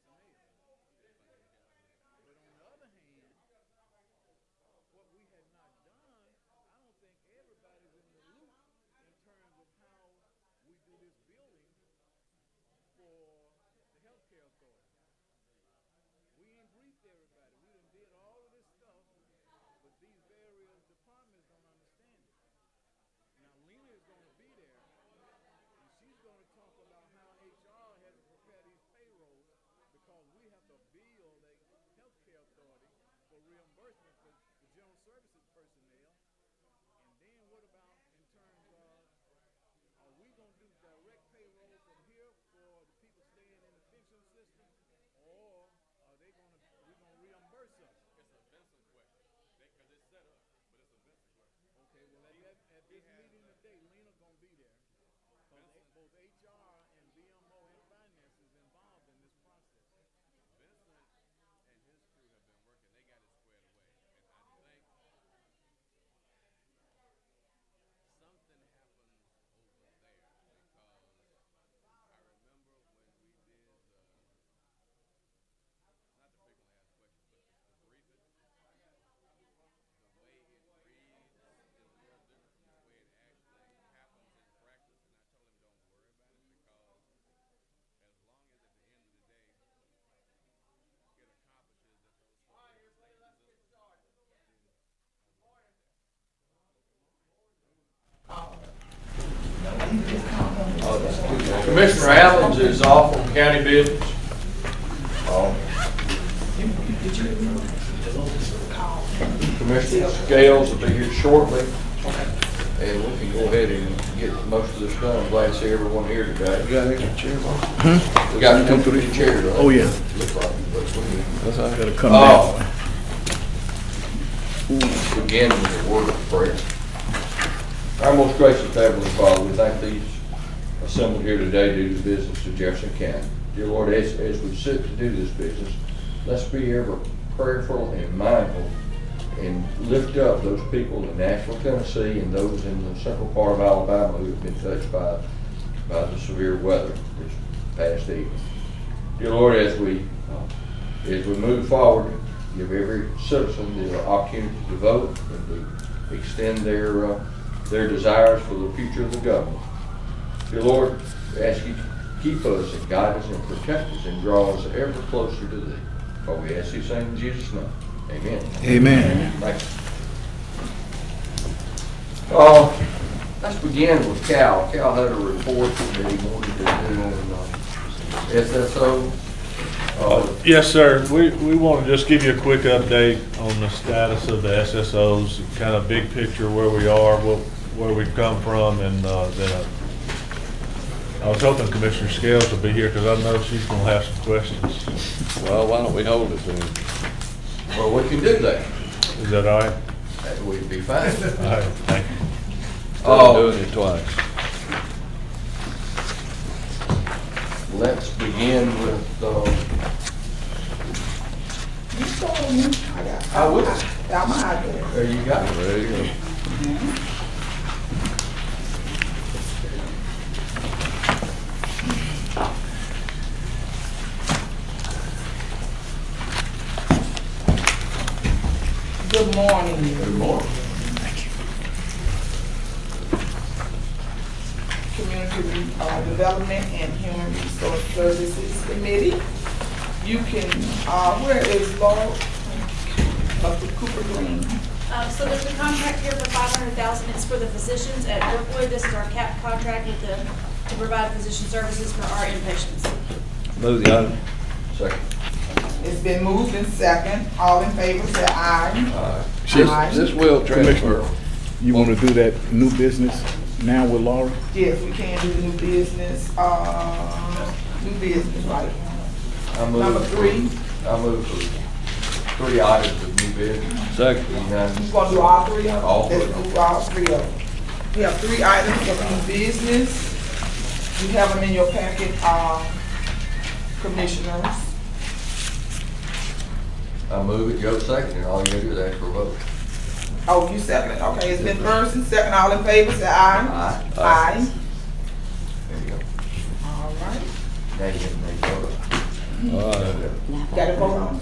But on the other hand, what we had not done, I don't think everybody's in the loop in terms of how we do this building for the healthcare authority. We ain't briefed everybody. We done did all of this stuff, but these various departments don't understand it. Now Lena is going to be there, and she's going to talk about how HR has to prepare these payrolls because we have to bill the healthcare authority for reimbursement for the general services personnel. And then what about in terms of, are we going to do direct payroll from here for the people staying in the pension system, or are they going to, we going to reimburse us? It's a Vincent question. Because it's set up, but it's a Vincent question. Okay, well at this meeting today, Lena gonna be there. Both HR and BMO and finance is involved in this process. Vincent and his crew have been working. They got it squared away. And I think something happens over there because I remember when we did not the frequently asked questions, but the briefing, the way it reads is a little different from the way it actually happens in practice. And I told him don't worry about it because as long as at the end of the day it accomplishes that those folks stay in Commissioner Allen's is off on county business. Commissioner Scales will be here shortly, and we can go ahead and get most of this done. I'm glad to see everyone here today. You got a chair, Bob? We got to come through the chair, right? Oh, yeah. Looks like it, but we That's how I gotta come down. begin with a word of prayer. Our most gracious Heavenly Father, we thank these assembled here today to do the business of Jefferson County. Dear Lord, as we sit to do this business, let's be ever prayerful and mindful and lift up those people in Nashville, Tennessee, and those in the central part of Alabama who have been touched by the severe weather this past evening. Dear Lord, as we move forward, give every citizen the opportunity to vote and to extend their desires for the future of the government. Dear Lord, we ask you to keep us and guide us and protect us and draw us ever closer to thee. For we ask these things in Jesus' name. Amen. Amen. Thank you. Let's begin with Cal. Cal had a report that he wanted to do on SSO. Yes, sir. We want to just give you a quick update on the status of the SSOs, kind of big picture where we are, where we've come from, and then I was hoping Commissioner Scales would be here because I know she's going to have some questions. Well, why don't we hold it then? Well, we can do that. Is that all right? That would be fine. All right, thank you. Doing it twice. Let's begin with, You told me. I will. Got my idea. There you go. There you go. Good morning. Good morning. Community Development and Human Resource Services Committee. You can, where is Laura? Cooper Green. So there's a contract here for $500,000. It's for the physicians at Brookwood. This is our cap contract with to provide physician services for our inpatients. Move the item. Second. It's been moved in second. All in favor say aye. This will transfer. You want to do that new business now with Laura? Yes, we can do the new business, right? Number 3. I move for 3 items of new business. Second. You want to do all 3 of them? All 3. Let's do all 3 of them. We have 3 items of new business. You have them in your packet, commissioners. I move it, Joe second, and all you gotta do is ask for a vote. Oh, you second it. Okay, it's been first and second. All in favor, say aye. Aye. Aye. There you go. All right. Now you get to make a vote. Got to vote on it?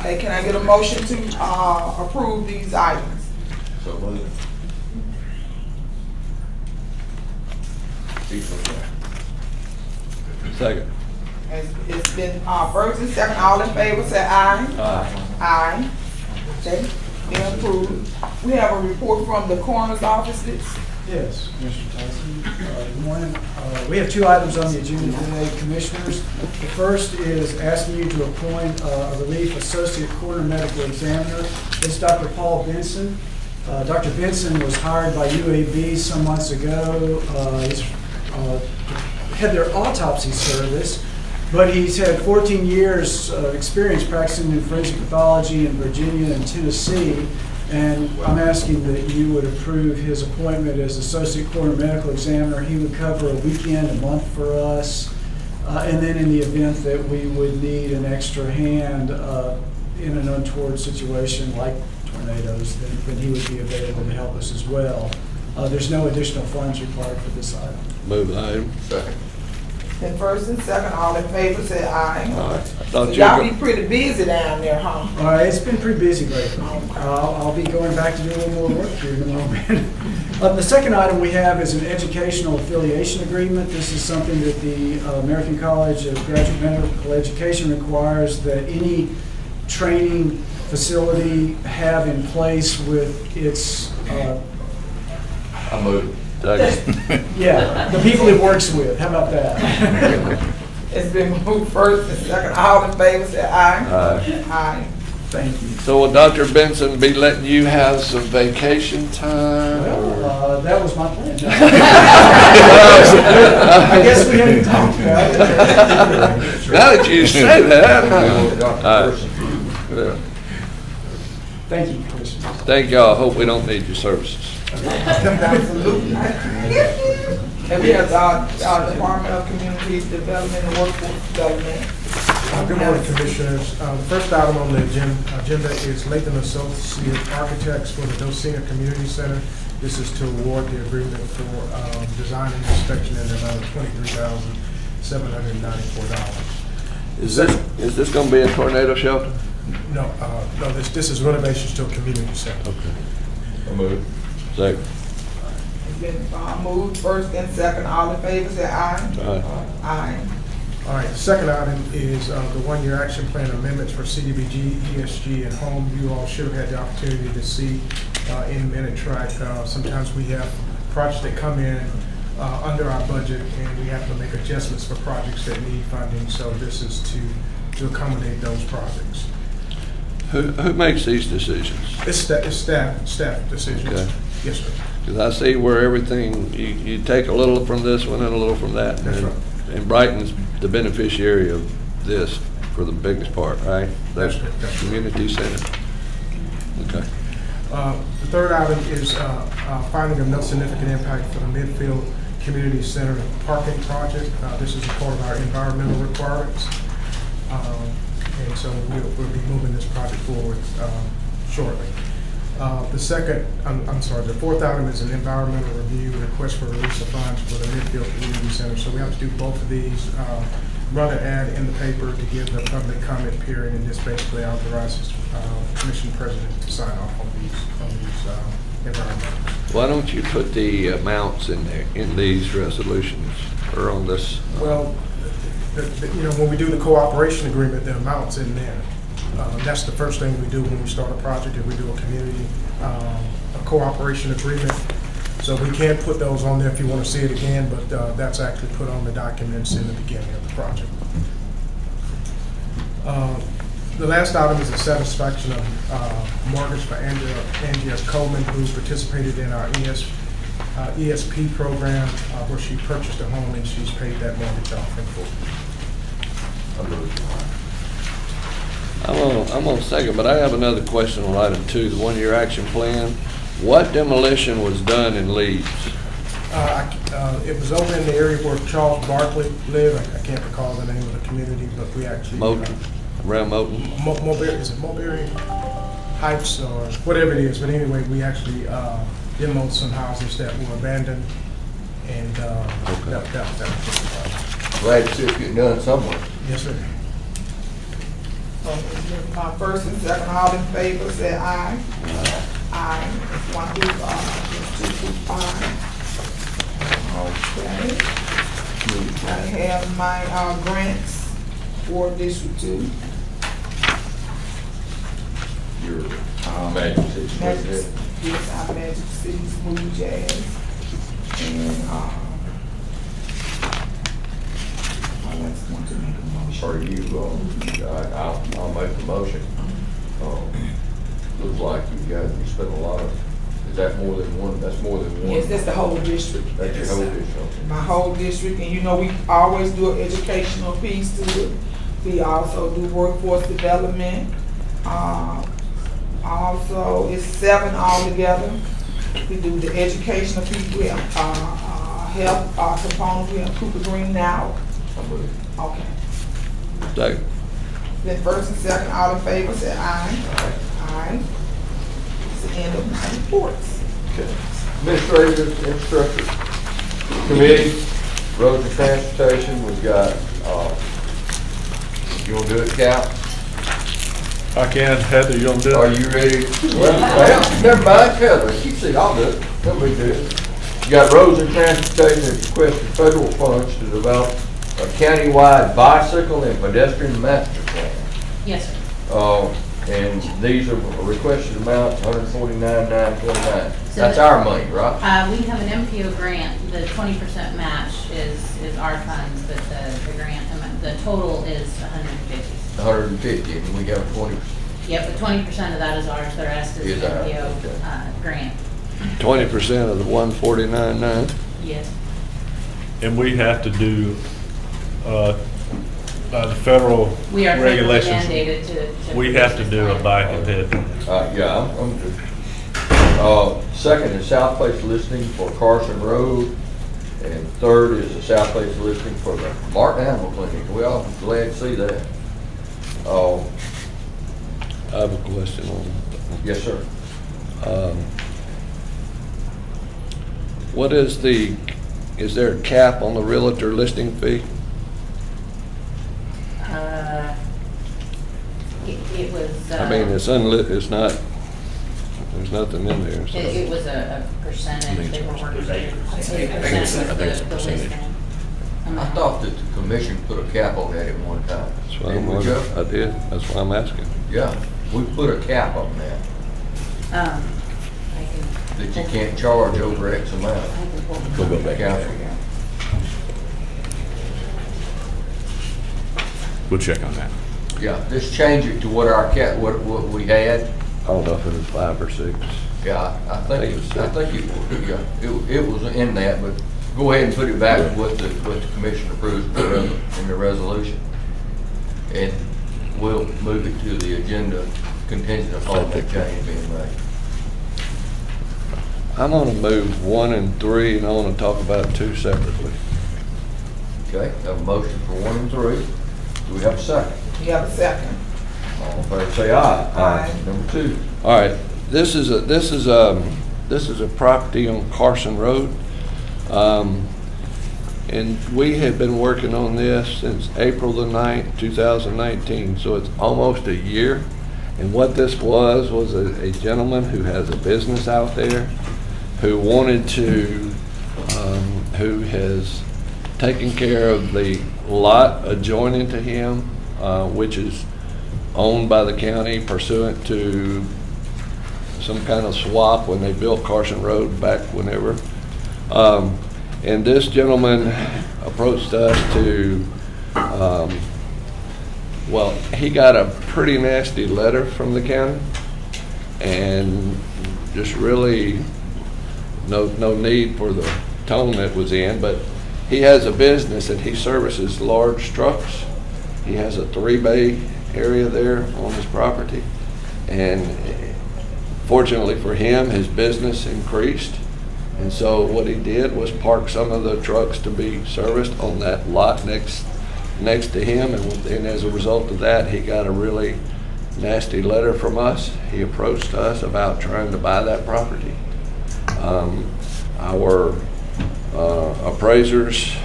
Hey, can I get a motion to, approve these items? So moved. Second. It's been, first and second, all in favor, say aye. Aye. Aye. Okay, they approved. We have a report from the coroner's offices. Yes, Mr. Tyson. Good morning. We have two items on the agenda today, Commissioners. The first is asking you to appoint a relief associate coroner medical examiner. It's Dr. Paul Benson. Dr. Benson was hired by UAB some months ago. He's had their autopsy service, but he's had 14 years of experience practicing in forensic pathology in Virginia and Tennessee. And I'm asking that you would approve his appointment as Associate Coroner Medical Examiner. He would cover a weekend, a month for us. And then in the event that we would need an extra hand in an untoward situation like tornadoes, then he would be available to help us as well. There's no additional funds required for this item. Move the item. Second. Then first and second, all in favor, say aye. Aye. So y'all be pretty busy down there, huh? All right, it's been pretty busy lately. I'll be going back to do a little more work here in a little bit. The second item we have is an educational affiliation agreement. This is something that the American College of Graduate Medical Education requires that any training facility have in place with its, I move. Second. yeah, the people it works with. How about that? It's been moved first and second, all in favor, say aye. Aye. Aye. Thank you. So will Dr. Benson be letting you have some vacation time? Well, that was my plan. I guess we hadn't talked about it. Now that you say that. Yeah. Thank you, Commissioner. Thank y'all. Hope we don't need your services. Absolutely. And we have our Department of Community Development and Workforce Development. Good morning, Commissioners. The first item on the agenda is Latham Associates Architects for the Docena Community Center. This is to award the agreement for design and inspection in the amount of $23,794. Is this going to be a tornado shelter? No, this is renovations to a community center. Okay. I move. Second. It's been moved first and second, all in favor, say aye. Aye. Aye. All right, the second item is the one-year action plan amendments for CDBG, ESG, and home. You all should have had the opportunity to see in minute track. Sometimes we have projects that come in under our budget, and we have to make adjustments for projects that need funding. So this is to accommodate those projects. Who makes these decisions? It's staff decisions. Okay. Yes, sir. Because I see where everything, you take a little from this one and a little from that. That's right. And Brighton's the beneficiary of this for the biggest part, right? That's correct. Community center. Okay. The third item is finding of no significant impact for the Midfield Community Center parking project. This is a part of our environmental requirements. And so we'll be moving this project forward shortly. The fourth item is an environmental review, request for release of funds for the Midfield Community Center. So we have to do both of these, run an ad in the paper to give the public comment period, and this basically authorizes Commission President to sign off on these environmentals. Why don't you put the amounts in there, in these resolutions, or on this? Well, when we do the cooperation agreement, the amount's in there. That's the first thing we do when we start a project, is we do a community, a cooperation agreement. So we can put those on there if you want to see it again, but that's actually put on the documents in the beginning of the project. The last item is the satisfaction of mortgage for Angia Coleman, who participated in our ESP program, where she purchased a home and she's paid that mortgage off in full. I move. I'm on second, but I have another question on item 2, the one-year action plan. What demolition was done in Leeds? It was over in the area where Charles Barkley lived. I can't recall the name of the community, but we actually... Moulton? Around Moulton? Is it Mulberry Heights or whatever it is? But anyway, we actually demoed some houses that were abandoned, and that was just the project. Glad to see it getting done somewhere. Yes, sir. First and second, all in favor, say aye. Aye. It's 1 through 5. It's 2 through 5. Okay. I have my grants for District 2. Your Magic City president. Yes, our Magic City Smooth Jazz. And, I just want to make a motion. Are you, I'll make the motion. Looks like you spent a lot of, is that more than one? That's more than one? Yes, that's the whole district. That's your whole district. My whole district, and you know, we always do an educational piece to it. We also do workforce development. Also, it's 7 altogether. We do the educational piece. We have health components. We have Cooper Green now. Okay. Second. Then first and second, all in favor, say aye. Aye. It's the end of my reports. Okay. Administrative Infrastructure Committee, Roads and Transportation, we've got, you wanna do it, Cal? I can. Heather, you gonna do it? Are you ready? Well, never mind, Heather, keep it, I'll do it, no big deal. You got Roads and Transportation that requested federal funds to develop a countywide bicycle and pedestrian master plan. Yes, sir. And these are requested amounts, $149,929. So That's our money, right? We have an MPO grant. The 20% match is our funds, but the grant amount, the total is 150. 150, and we have 20%. Yep, but 20% of that is ours. The rest is Is the ours, MPO okay. grant. 20% of the 149.9. Yes. And we have to do, the federal We are federally regulations. mandated to. We have to do a bike and head. Yeah, I'm good. Second is South Place listing for Carson Road, and third is the South Place listing for the Martin Animal Clinic. We all glad to see that. I have a question on that. Yes, sir. What is there a cap on the realtor listing fee? It was. I mean, it's it's not, there's nothing in there, so. It was a percentage. They were working. I think it's a percentage. I thought that the commission put a cap on that at one time. That's why I'm Didn't we, wondering. Joe? I did, that's why I'm asking. Yeah, we put a cap on that, I can. that you can't charge over X amount. We'll go back. Council. We'll check on that. Yeah, just change it to what our cap, what we had. I don't know if it was 5 or 6. Yeah, I think it was, it was in that, but go ahead and put it back with what the commission approves in the resolution. And we'll move it to the agenda contingent upon that change being made. I'm gonna move 1 and 3, and I wanna talk about 2 separately. Okay, have a motion for 1 and 3. Do we have a second? You have a second. All in favor say aye. Aye. Number 2. All right, this is a property on Carson Road. And we have been working on this since April the 9th, 2019, so it's almost a year. And what this was a gentleman who has a business out there who wanted to, who has taken care of the lot adjoining to him, which is owned by the county pursuant to some kind of swap when they built Carson Road back whenever. And this gentleman approached us to, well, he got a pretty nasty letter from the county, and just really no need for the tone that was in, but he has a business and he services large trucks. He has a 3-bay area there on his property, and fortunately for him, his business increased. And so what he did was park some of the trucks to be serviced on that lot next to him, and as a result of that, he got a really nasty letter from us. He approached us about trying to buy that property. Our appraisers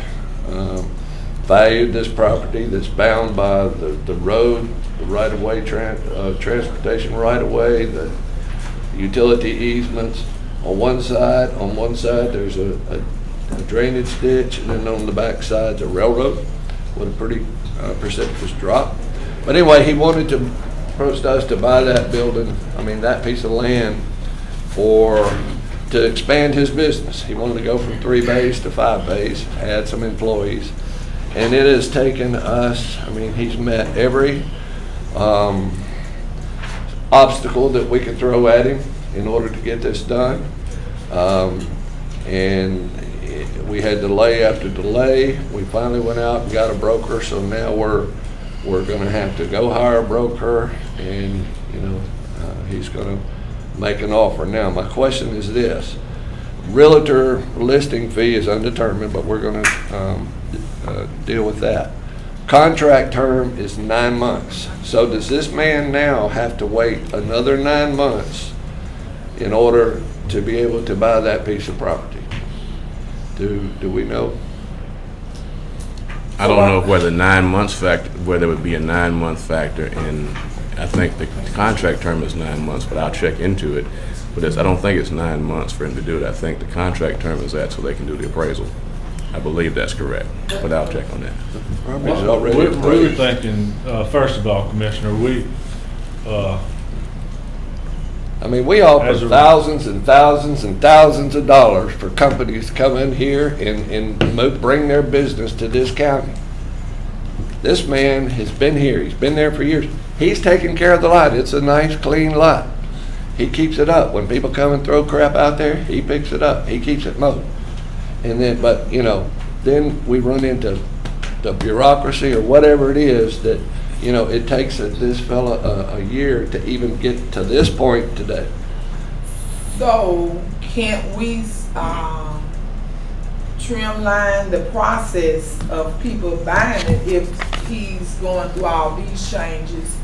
valued this property that's bound by the road the right-of-way, transportation right-of-way, the utility easements. On one side, there's a drainage ditch, and then on the back side's a railroad with a pretty precipitous drop. But anyway, he wanted to approach us to buy that building, that piece of land to expand his business. He wanted to go from 3 bays to 5 bays, add some employees. And it has taken us, he's met every obstacle that we could throw at him in order to get this done. We had delay after delay. We finally went out and got a broker, so now we're gonna have to go hire a broker, and he's gonna make an offer. Now, my question is this: realtor listing fee is undetermined, but we're gonna deal with that. Contract term is 9 months. So does this man now have to wait another 9 months in order to be able to buy that piece of property? Do we know? I don't know whether 9 months whether it would be a 9-month factor in. I think the contract term is 9 months, but I'll check into it. But I don't think it's 9 months for him to do it. I think the contract term is that so they can do the appraisal. I believe that's correct, but I'll check on that. We were thinking, first of all, Commissioner, we offer thousands and thousands and thousands of dollars for companies to come in here and bring their business to this county. This man has been here. He's been there for years. He's taking care of the lot. It's a nice, clean lot. He keeps it up. When people come and throw crap out there, he picks it up. He keeps it mowed. And then, then we run into the bureaucracy or whatever it is that, it takes this fella a year to even get to this point today. So can't we streamline the process of people buying it if he's going through all these changes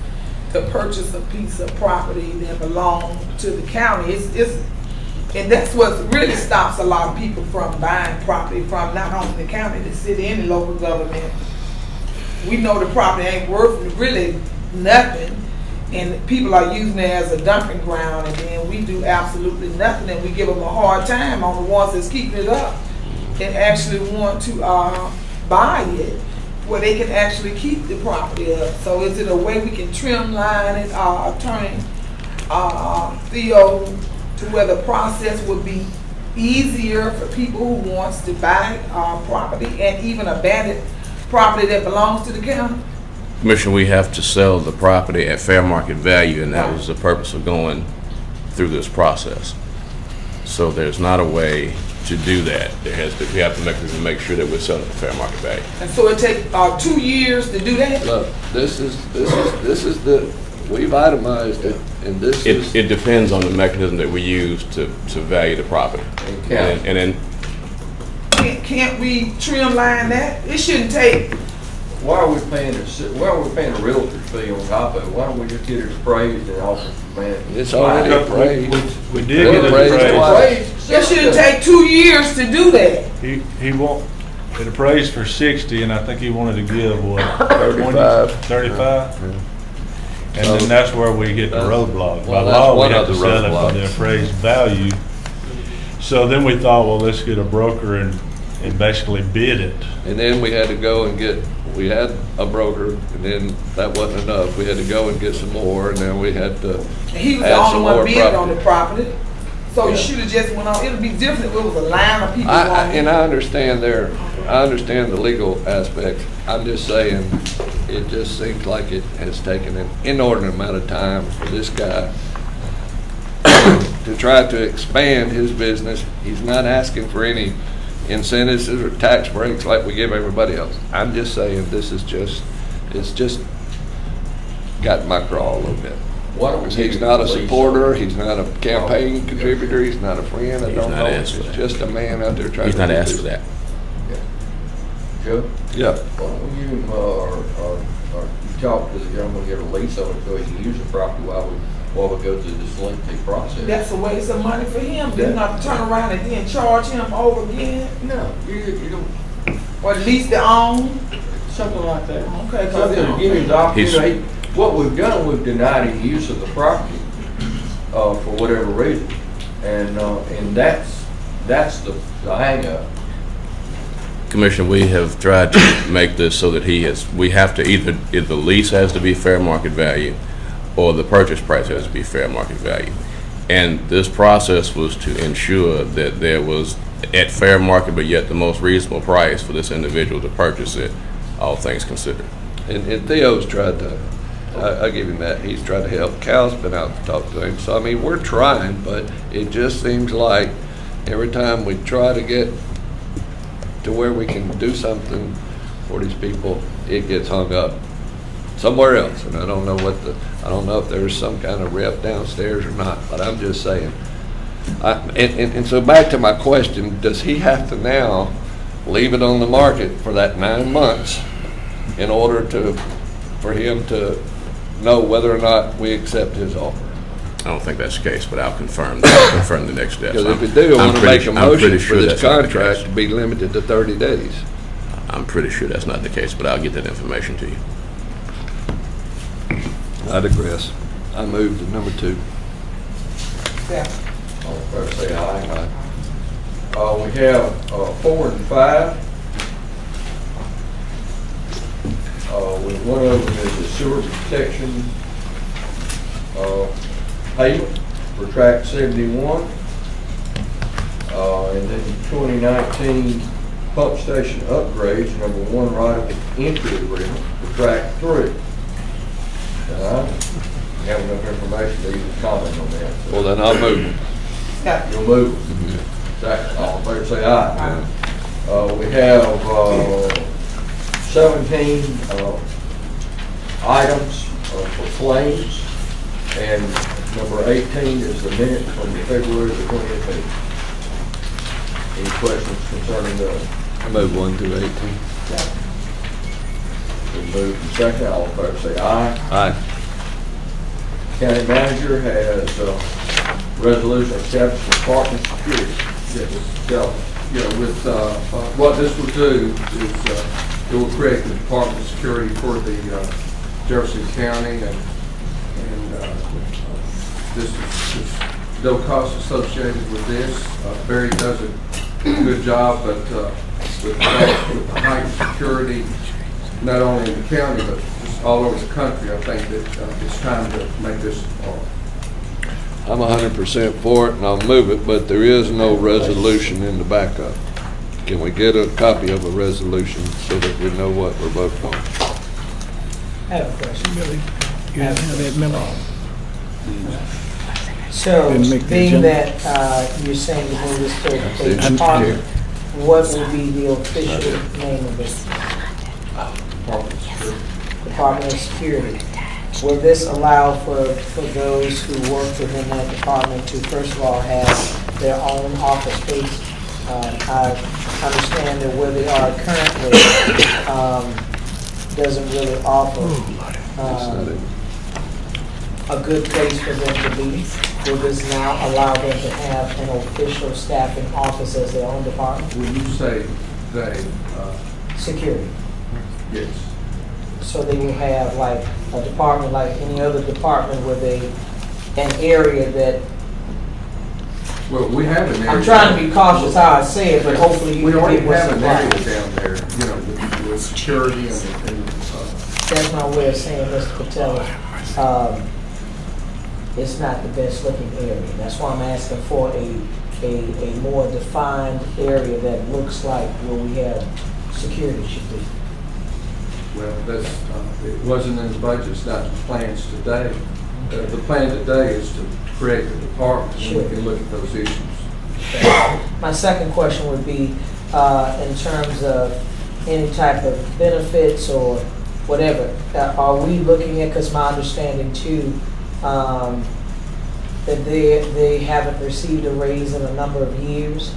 to purchase a piece of property that belongs to the county? And that's what really stops a lot of people from buying property from not only the county, the city, and the local government. We know the property ain't worth really nothing, and people are using it as a dumping ground, and then we do absolutely nothing, and we give them a hard time on the ones that's keeping it up and actually want to buy it, where they can actually keep the property up. So is it a way we can trimline it, Attorney Theo, to where the process would be easier for people who wants to buy property and even abandoned property that belongs to the county? Commissioner, we have to sell the property at fair market value, and that was the purpose of going through this process. So there's not a way to do that. We have to make sure that we're selling at fair market value. And so it takes 2 years to do that? Look, we've itemized it, and it depends on the mechanism that we use to value the property. And then can't we trimline that? It shouldn't take. Why are we paying a realtor's fee on top of it? Why don't we just get it appraised and offer for man? It's already appraised. We did get it appraised. It shouldn't take 2 years to do that. He won't. It appraised for 60, and I think he wanted to give what, 35. Yeah. And then that's where we hit the roadblock. By Well, law, we one have of to the sell it for the roadblocks. appraised value. So then we thought, well, let's get a broker and basically bid it. And then we had to go and we had a broker, and then that wasn't enough. We had to go and get some more, and then we had to He was the add some only one more bidding on the property. property. So Yeah. you should have just went on. It would be different if it was a line of people And on. I understand the legal aspect. I'm just saying, it just seems like it has taken an inordinate amount of time for this guy to try to expand his business. He's not asking for any incentives or tax breaks like we give everybody else. I'm just saying it's just got my craw a little bit. Why don't we He's give not a him lease supporter, on it? he's not a campaign contributor, he's not a friend, I He's don't not know. asking He's for that. just a man out there trying to. he's not do asked for business. that. Joe? Yeah. Why don't we give him, or you talk to the gentleman, get a lease on it so he can use the property while we go through this lengthy process? That's a waste of money for him. Then not to turn around and then charge him over again, No, you don't, or at least the own. something like that. Okay, Something to give him the He's- opportunity. what we've done, we've denied him use of the property, for whatever reason. And that's the hang up. Commissioner, we have tried to make this so that we have to either the lease has to be fair market value or the purchase price has to be fair market value. And this process was to ensure that there was at fair market, but yet the most reasonable price for this individual to purchase it, all things considered. And Theo's tried to, I'll give him that, he's tried to help. Cal's been out to talk to him. So, I mean, we're trying, but it just seems like every time we try to get to where we can do something for these people, it gets hung up somewhere else. And I don't know if there's some kind of rep downstairs or not, but I'm just saying. And so back to my question, does he have to now leave it on the market for that 9 months in order for him to know whether or not we accept his offer? I don't think that's the case, but I'll confirm the next steps. Because if we do, I want to make a motion for this that's not the contract case. to be limited to 30 days. I'm pretty sure that's not the case, but I'll get that information to you. I digress. I move to number 2. Yeah. All in favor say aye. We have 4 and 5. One of them is the sewer protection payment for track 71. And then 2019 pump station upgrades, number 1 right of entry agreement for track 3. You have enough information to even comment on that. Well, then I'll move them. Yeah. You'll move. Second, all in favor say aye. We have 17 items for claims, and number 18 is the minutes from February the 20th. Any questions concerning those? I move 1 through 18. Been moved and second, all in favor say aye. Aye. County manager has resolution establishing department security. With what this will do is it will create the Department of Security for the Jefferson County, and this is no cost associated with this. Barry does a good job, but with the heightened security, not only in the county but just all over the country, I think that it's time to make this I'm 100% for it, and I'll move it, but there is no resolution in the backup. Can we get a copy of a resolution so that we know what we're voting on? I have a question. You have that memo? So, Didn't make the being agenda. that you're saying you move this to a That's department, what will be the official name of it? Department of Security. Will this allow for those who work within that department to, first of all, have their own office space? I understand that where they are currently doesn't really offer a good place for them to be. Will this now allow them to have an official staffing office as their own department? When you say they, Security. yes. So they will have like a department like any other department where an area that, Well, we have an area. I'm trying to be cautious how I say it, but hopefully you We can already give us have some an area guidance. down there, with security and That's my way of saying, Mr. Patel, it's not the best looking area. That's why I'm asking for a more defined area that looks like where we have security should be. well, that's, it wasn't in the budget, it's not in the plans today. The plan today is to create the department, and we can look at those issues. My second question would be, in terms of any type of benefits or whatever, are we looking at, because my understanding too, that they haven't received a raise in a number of years.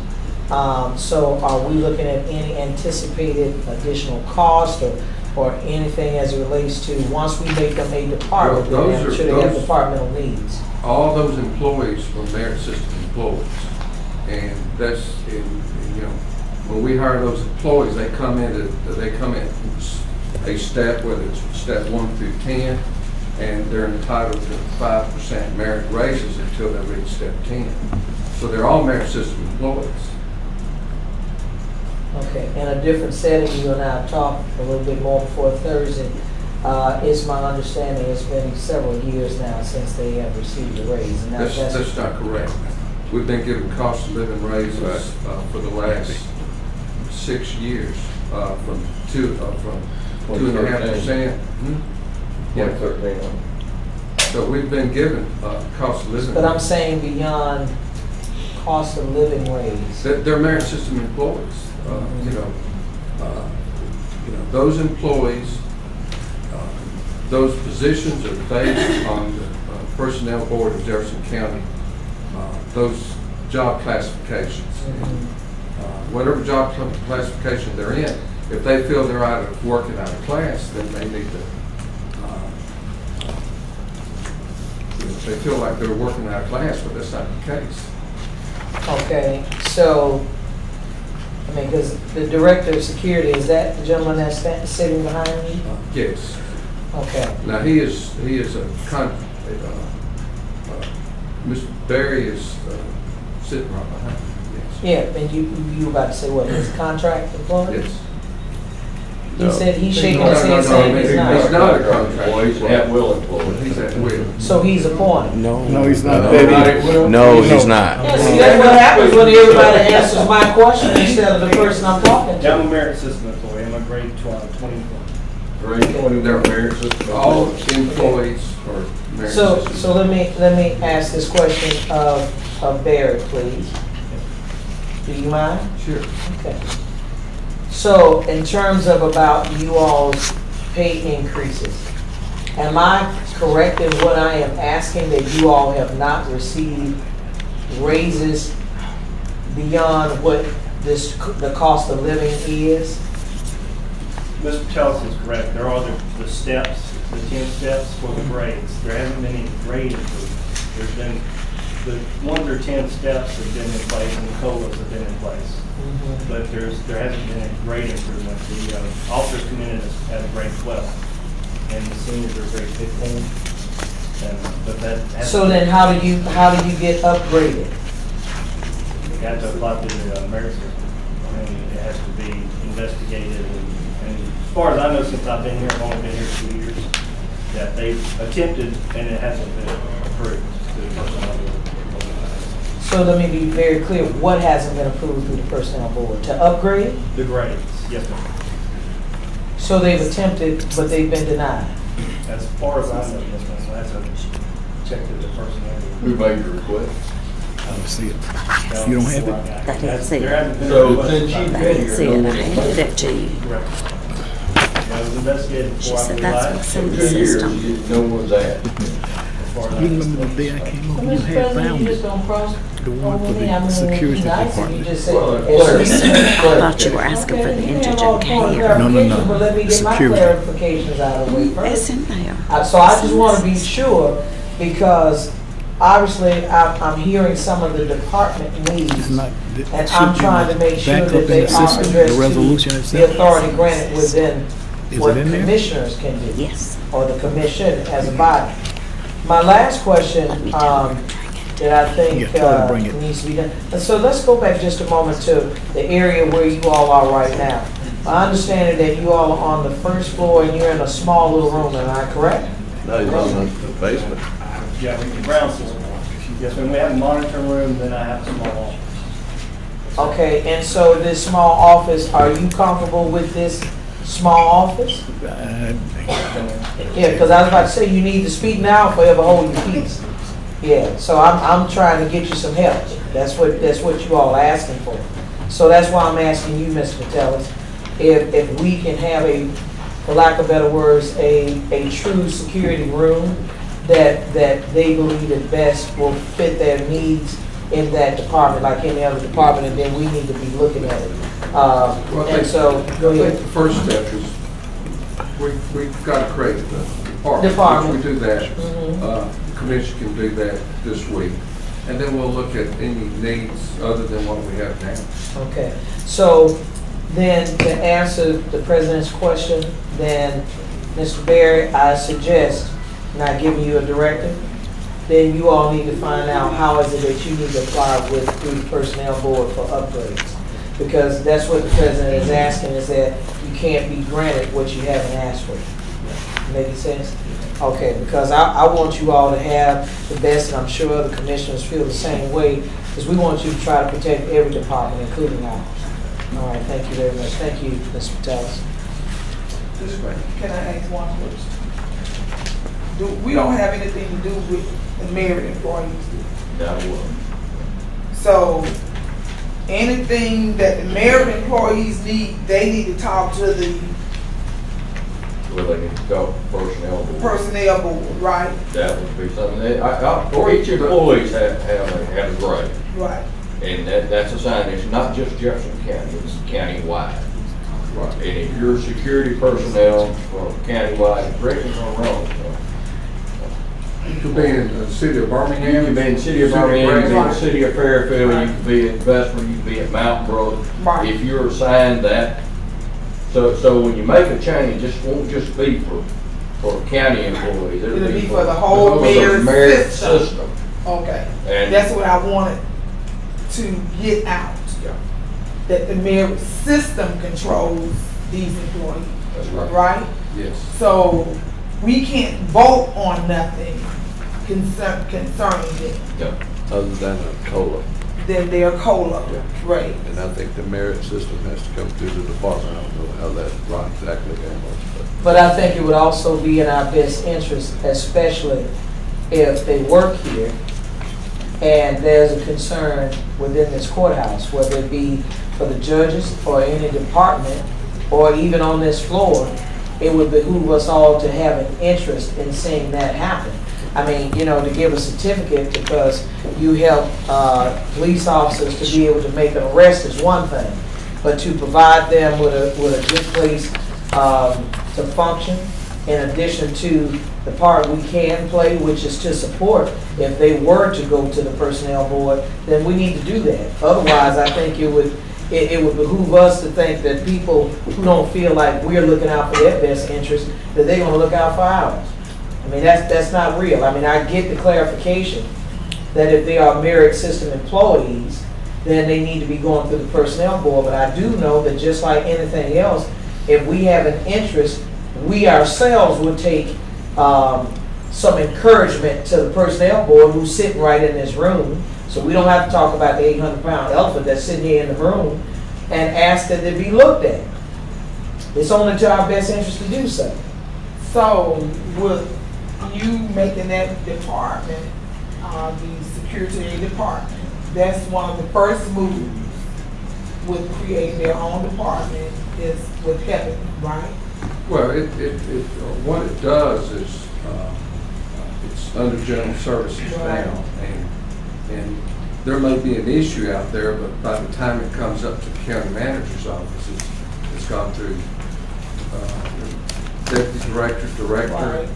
So are we looking at any anticipated additional cost or anything as it relates to, once we make them a department, Well, then should they have departmental needs? All those employees were merit system employees, and that's, when we hire those employees, they come in a step, whether it's step 1 through 10, and they're entitled to 5% merit raises until they reach step 10. So they're all merit system employees. Okay, in a different setting, you and I talked a little bit more before Thursday. It's my understanding it's been several years now since they have received a raise. And That's not correct. We've been given cost of living raises for the last 6 years, from 2.5%. 2013. So we've been given cost of living. But I'm saying beyond cost of living raise. They're merit system employees. Those employees, those positions are based on the personnel board of Jefferson County, those job classifications. Whatever job classification they're in, if they feel they're out of working out of class, then they need to, if they feel like they're working out of class, but that's not the case. Okay, so, I mean, because the director of security, is that the gentleman that's sitting behind me? Yes. Okay. Now, he is a Mr. Barry is sitting right behind him, yes. Yeah, and you were about to say what, his contract employee? Yes. He said he's shaking his head saying he's He's not. not a contract He's an at-will employee. He's at will. So he's appointed? No, he's not. No, he's not. Yeah, see, that's what happens when everybody answers my question instead of the person I'm talking to. I'm a merit system employee. I'm a grade 20. Grade 20, they're merit system. All employees are merit system. So let me ask this question of Barry, please. Do you mind? Sure. Okay. So in terms of about you all's pay increases, am I correct in what I am asking that you all have not received raises beyond what the cost of living is? Mr. Tellis is correct. There are the steps, the 10 steps for the grades. There hasn't been any grade improvement. There's been, the 1 through 10 steps have been in place and the COLAs have been in place. But there hasn't been any grade improvement. The officers come in at grade 12 and the seniors are grade 15. But that So then how do you get upgraded? you have to apply to the merit system. I mean, it has to be investigated and as far as I know, since I've been here, I've only been here 2 years, that they've attempted and it hasn't been approved to the personnel board. So let me be very clear, what hasn't been approved through the personnel board? To upgrade? The grades, yes, ma'am. So they've attempted, but they've been denied? As far as I know, yes, ma'am. So that's a check to the personnel board. Who made the request? I don't see it. You don't have it? I didn't see it. So since you've I been didn't here, see it. I handed it to you. Correct. Yeah, it was investigated She before I said moved that's live. what's in the 2 years, system. no one's at. As far as I You know. remember the day I came over, you Mr. had President, found you it. just gonna cross The one over for me? I the mean, security be nice if you department. just said. Well, I thought you were asking for the indigent care. No, no, no. But let me get my Security. clarifications out of the way first. It's in there. So I just want to be sure, because obviously I'm hearing some of the department It's needs, not. and I'm trying to make sure Back up that in they the are system, addressed the resolution to itself. the authority granted within Is what it in there? commissioners can do. Yes. Or the commission as a body. My last question, that I think Yeah, try to bring it. needs to be done. And so let's go back just a moment to the area where you all are right now. I understand that you all are on the first floor and you're in a small little room, am I correct? No, he's in the basement. Yeah, the ground system. Yes, when we have a monitor room, then I have a small office. Okay, and so this small office, are you comfortable with this small office? Yeah, because I was about to say, you need to speak now, forever hold your peace. Yeah, so I'm trying to get you some help. That's what you all are asking for. So that's why I'm asking you, Mr. Tellis, if we can have for lack of better words, a true security room that they believe that best will fit their needs in that department, like any other department, and then we need to be looking at it. Well, I And so, think go ahead. the first step is we've got to create the Department. If we do that, Mhm. the commission can do that this week. And then we'll look at any needs other than what we have now. Okay, so then to answer the president's question, then, Mr. Barry, I suggest not giving you a directive, then you all need to find out how is it that you need to apply through the personnel board for upgrades. Because that's what the president is asking, is that you can't be granted what you haven't asked for. Making sense? Okay, because I want you all to have the best, and I'm sure other commissioners feel the same way, because we want you to try to protect every department, including ours. All right, thank you very much. Thank you, Mr. Patelis. Can I ask one question? We don't have anything to do with the merit employees. That will. So anything that the merit employees need, they need to talk to the Well, they need to go personnel board, right? That would be something, or each employees have a grade. Right. And that's assigned, it's not just Jefferson County, it's county-wide. Right. And if you're security personnel or county-wide, correct me if I'm wrong, You could be in the city of Birmingham. you could be in the city of Birmingham, you could be in the city of Fairfield, you could be at Vesper, you could be at Mountain Brook. Right. If you're assigned that, so when you make a change, this won't just be for county employees. It'll be for the whole merit system. Okay. And that's what I wanted to get out. Yeah. That the merit system controls these employees. That's right. Right? Yes. So we can't vote on nothing concerning them. Yeah. Other than a COLA. Then they're COLA, Yeah. right? And I think the merit system has to come through the department. I don't know how that exactly goes. But I think it would also be in our best interest, especially if they work here and there's a concern within this courthouse, whether it be for the judges or any department or even on this floor, it would behoove us all to have an interest in seeing that happen. I mean, you know, to give a certificate because you help police officers to be able to make an arrest is one thing, but to provide them with a good place to function, in addition to the part we can play, which is to support. If they were to go to the personnel board, then we need to do that. Otherwise, I think it would behoove us to think that people who don't feel like we're looking out for their best interest, that they're going to look out for ours. I mean, that's not real. I mean, I get the clarification that if they are merit system employees, then they need to be going through the personnel board. But I do know that just like anything else, if we have an interest, we ourselves would take some encouragement to the personnel board who's sitting right in this room. So we don't have to talk about the 800-pound elephant that's sitting here in the room and ask that it be looked at. It's only to our best interest to do so. So with you making that department, the security department, that's one of the first moves with creating their own department is with Kevin, right? Well, what it does is, it's under general services now, and there may be an issue out there, but by the time it comes up to the county manager's office, it's gone through deputy director, Right.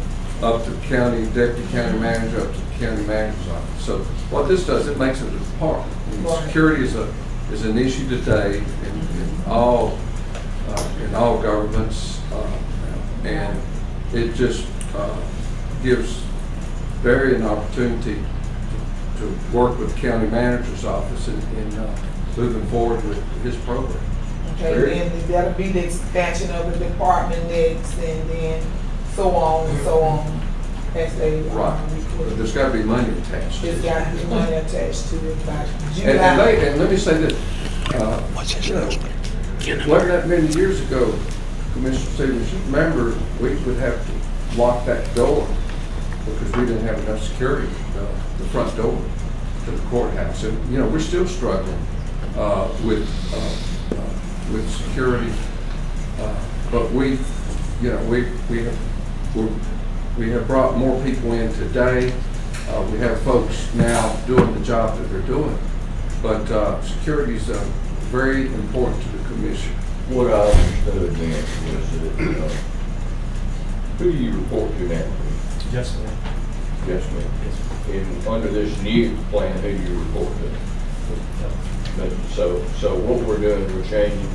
up to deputy county manager, up to the county manager's office. So what this does, it makes it a department. And Right. security is an issue today in all governments, and it just gives Barry an opportunity to work with the county manager's office in moving forward with his program. Okay, then that'll be the expansion of the department next, and then so on and so on as they Right. But there's got to be money attached. There's got to be money attached to it. Like And let me say this. It wasn't that many years ago, Commissioner Stevens, remember, we would have to lock that door because we didn't have enough security, the front door to the courthouse. And, you know, we're still struggling with security. But we have brought more people in today. We have folks now doing the job that they're doing. But security is very important to the commission. What I understood then was that, who do you report to now? Yes, ma'am. Yes, ma'am. And under this new plan, who do you report to? But so what we're doing is we're changing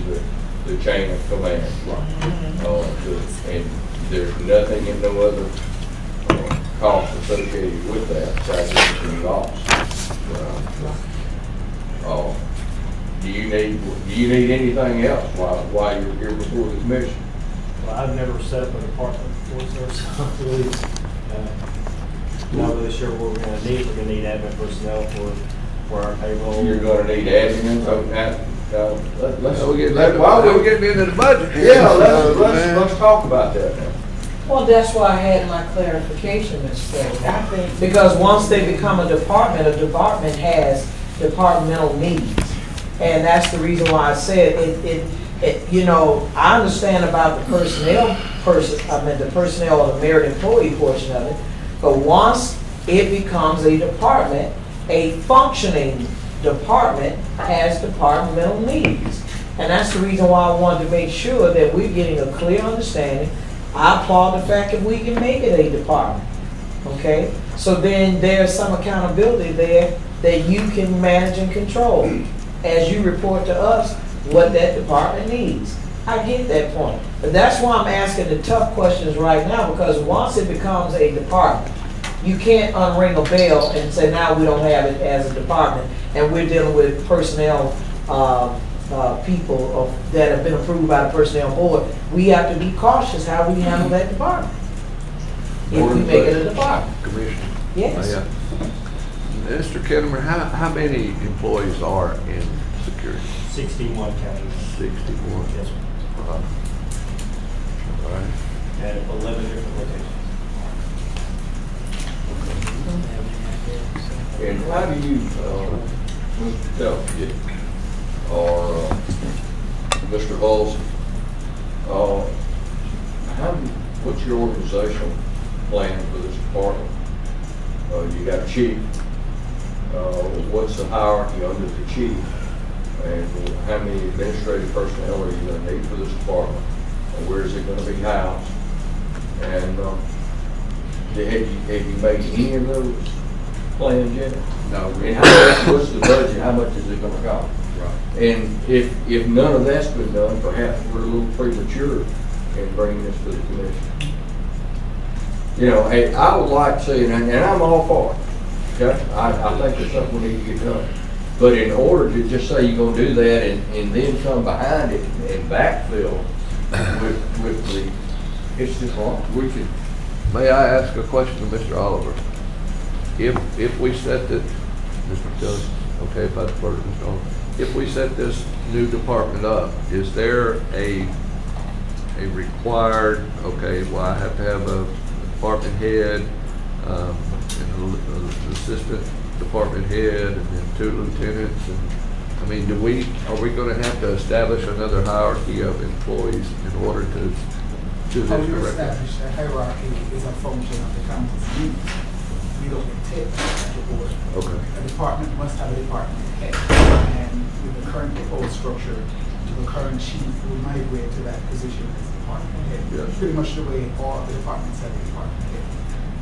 the chain of command. Right. And there's nothing in no other costs associated with that, besides anything else. Do you need anything else while you're here before the commission? Well, I've never set up a department before, sir, so I'm really, not really sure what we're gonna need. We're gonna need admin personnel for our payroll. You're gonna need admin, so let's While we're getting into the budget. Yeah, let's talk about that now. Well, that's why I had my clarification, Mr. President. I think, because once they become a department has departmental needs. And that's the reason why I said you know, I understand about the personnel or the merit employee portion of it, but once it becomes a department, a functioning department has departmental needs. And that's the reason why I wanted to make sure that we're getting a clear understanding. I applaud the fact that we can make it a department, okay? So then there's some accountability there that you can manage and control as you report to us what that department needs. I get that point. But that's why I'm asking the tough questions right now, because once it becomes a department, you can't unring a bell and say, now we don't have it as a department, and we're dealing with personnel people that have been approved by the personnel board. We have to be cautious how we handle that department. If we make it a department. Commissioner. Yes. Yeah. Mr. Kettemer, how many employees are in security? 61 counties. 61. Yes, sir. All right. At 11 different locations. And how do you, Mr. Telford, or Mr. Olson, what's your organizational plan for this department? You got a chief. What's the hierarchy under the chief? And how many administrative personnel are you going to need for this department? And where is it going to be housed? And have you made any of those plans yet? No. And what's the budget? How much is it going to cost? Right. And if none of that's been done, perhaps we're a little premature in bringing this to the commission. You know, I would like to see, and I'm all for it. Okay? I think there's something we need to get done. But in order to just say you're going to do that and then come behind it and backfill with the, it's just wrong. May I ask a question to Mr. Oliver? If we set this, Mr. Jones, okay, if I defer to Mr. Oliver, if we set this new department up, is there a required, okay, well, I have to have a department head, and an assistant department head, and then 2 lieutenants, and I mean, are we going to have to establish another hierarchy of employees in order to do this How you correctly? establish a hierarchy is a function of the county's needs. We don't take that board. Okay. A department must have a department head, and with the current proposed structure, the current chief will migrate to that position as department head. Yes. Pretty much the way all the departments have a department head.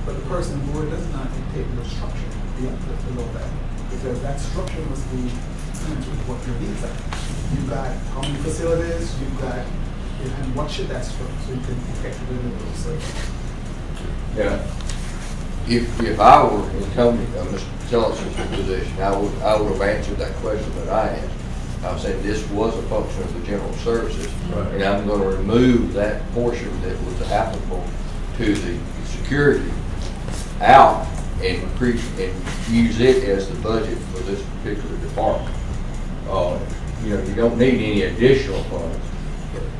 But the person board does not dictate the structure below that, because that structure must be with what your needs are. You've got how many facilities, you've got, and what should that structure, so you can effectively deliver those services. Yeah. If I were incumbent of Mr. Tillis's position, I would have answered that question that I asked. I said this was a function of the general services, right, and I'm going to remove that portion that was applicable to the security out and use it as the budget for this particular department. You know, you don't need any additional funds.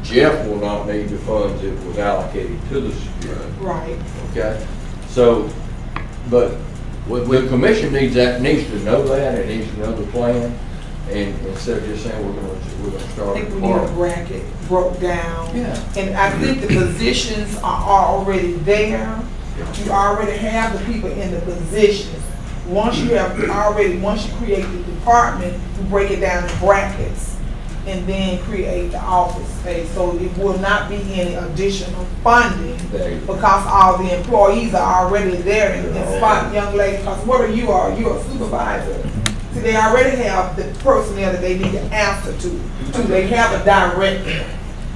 Jeff will not need the funds that was allocated to the security. Right. Okay? So, but the commission needs to know that, and needs to know the plan, and instead of just saying we're going to start. I think we need a bracket broke down. Yeah. And I think the positions are already there. You already have the people in the positions. Once you create the department, you break it down in brackets and then create the office space. So it will not be any additional funding because all the employees are already there in spot, young lady, because what you're a supervisor. See, they already have the personnel that they need to answer to. They have a director.